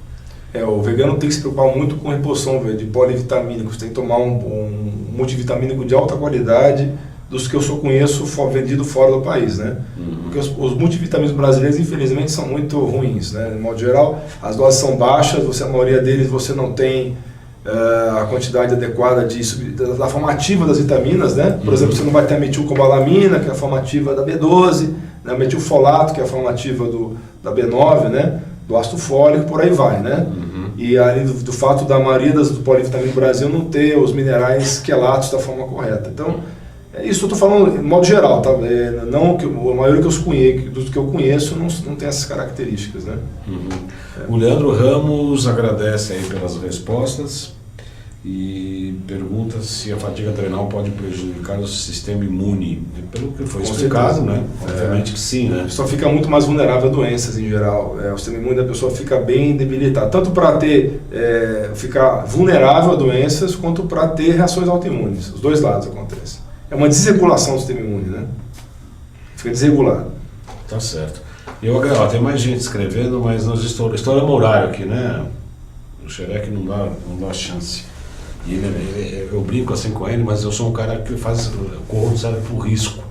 O vegano tem que se preocupar muito com reposição de polivitamínicos, tem que tomar um multivitamínico de alta qualidade, dos que eu só conheço vendido fora do país, né? Porque os multivitamínicos brasileiros, infelizmente, são muito ruins, né? De modo geral, as doses são baixas, a maioria deles você não tem a quantidade adequada da formativa das vitaminas, né? Por exemplo, você não vai ter a metilcobalamina, que é a formativa da B12, né? A metilfolato, que é a formativa da B9, né? Do ácido fólico, por aí vai, né? E além do fato da maioria do polivitamínico do Brasil não ter os minerais quelatos da forma correta. Então, isso eu estou falando de modo geral, tá? Não que a maioria dos que eu conheço não tem essas características, né? O Leandro Ramos agradece aí pelas respostas e pergunta se a fadiga adrenal pode prejudicar o sistema imune. Pelo que foi explicado, né? Obviamente que sim, né? A pessoa fica muito mais vulnerável a doenças em geral. O sistema imune da pessoa fica bem debilitado, tanto para ficar vulnerável a doenças, quanto para ter reações autoimunes. Os 2 lados acontecem. É uma desregulação do sistema imune, né? Fica desregulado. Tá certo. Tem mais gente escrevendo, mas nós estouramos o horário aqui, né? O Xerec não dá chance. E eu brinco assim com ele, mas eu sou um cara que corro um certo risco.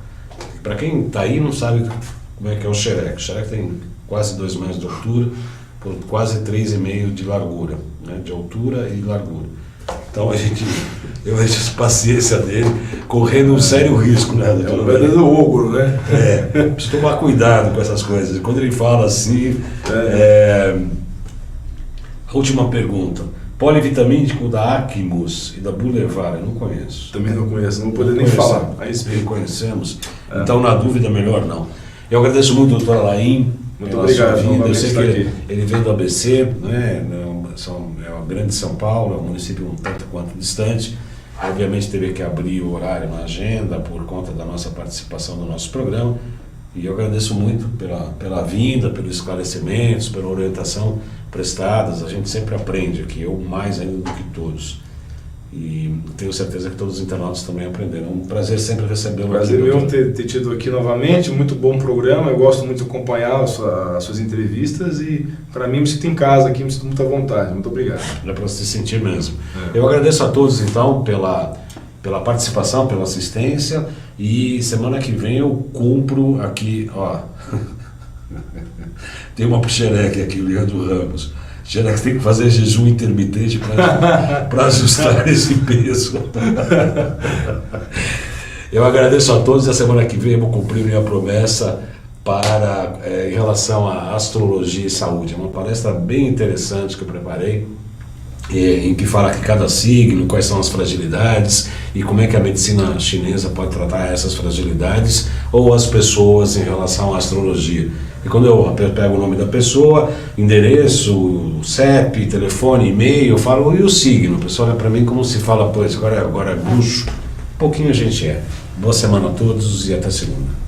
Para quem está aí não sabe como é que é o Xerec. O Xerec tem quase 2 metros de altura, por quase 3,5 de largura, né? De altura e largura. Então eu vejo a paciência dele correndo um sério risco, né, doutor? É um verdadeiro ogro, né? Precisa tomar cuidado com essas coisas. Quando ele fala assim... A última pergunta. Polivitamínico da Aquimus e da Boulevard, eu não conheço. Também não conheço, não vou poder nem falar. Aí conhecemos. Então, na dúvida, melhor não. Eu agradeço muito ao doutor Alain. Muito obrigado. Eu sei que ele vem do ABC, né? É uma grande São Paulo, é um município um tanto quanto distante. Obviamente teve que abrir o horário na agenda por conta da nossa participação no nosso programa. E eu agradeço muito pela vinda, pelos esclarecimentos, pela orientação prestadas. A gente sempre aprende aqui, eu mais ainda do que todos. E tenho certeza que todos os internautas também aprenderam. É um prazer sempre recebê-lo aqui. Prazer meu ter tido aqui novamente, muito bom programa. Eu gosto muito de acompanhar as suas entrevistas e, para mim, me sinto em casa aqui, me sinto muito à vontade. Muito obrigado. É para se sentir mesmo. Eu agradeço a todos, então, pela participação, pela assistência, e semana que vem eu cumpro aqui, ó, tem uma xereque aqui, o Leandro Ramos. Xereque tem que fazer jejum intermitente para ajustar esse peso. Eu agradeço a todos, e a semana que vem eu vou cumprir minha promessa em relação à astrologia e saúde. É uma palestra bem interessante que eu preparei, em que fala que cada signo, quais são as fragilidades e como é que a medicina chinesa pode tratar essas fragilidades ou as pessoas em relação à astrologia. E quando eu pego o nome da pessoa, endereço, CEP, telefone, e-mail, eu falo, e o signo? O pessoal olha para mim como se fala, pois, agora é bruxo. Pouquinho a gente é. Boa semana a todos e até segunda.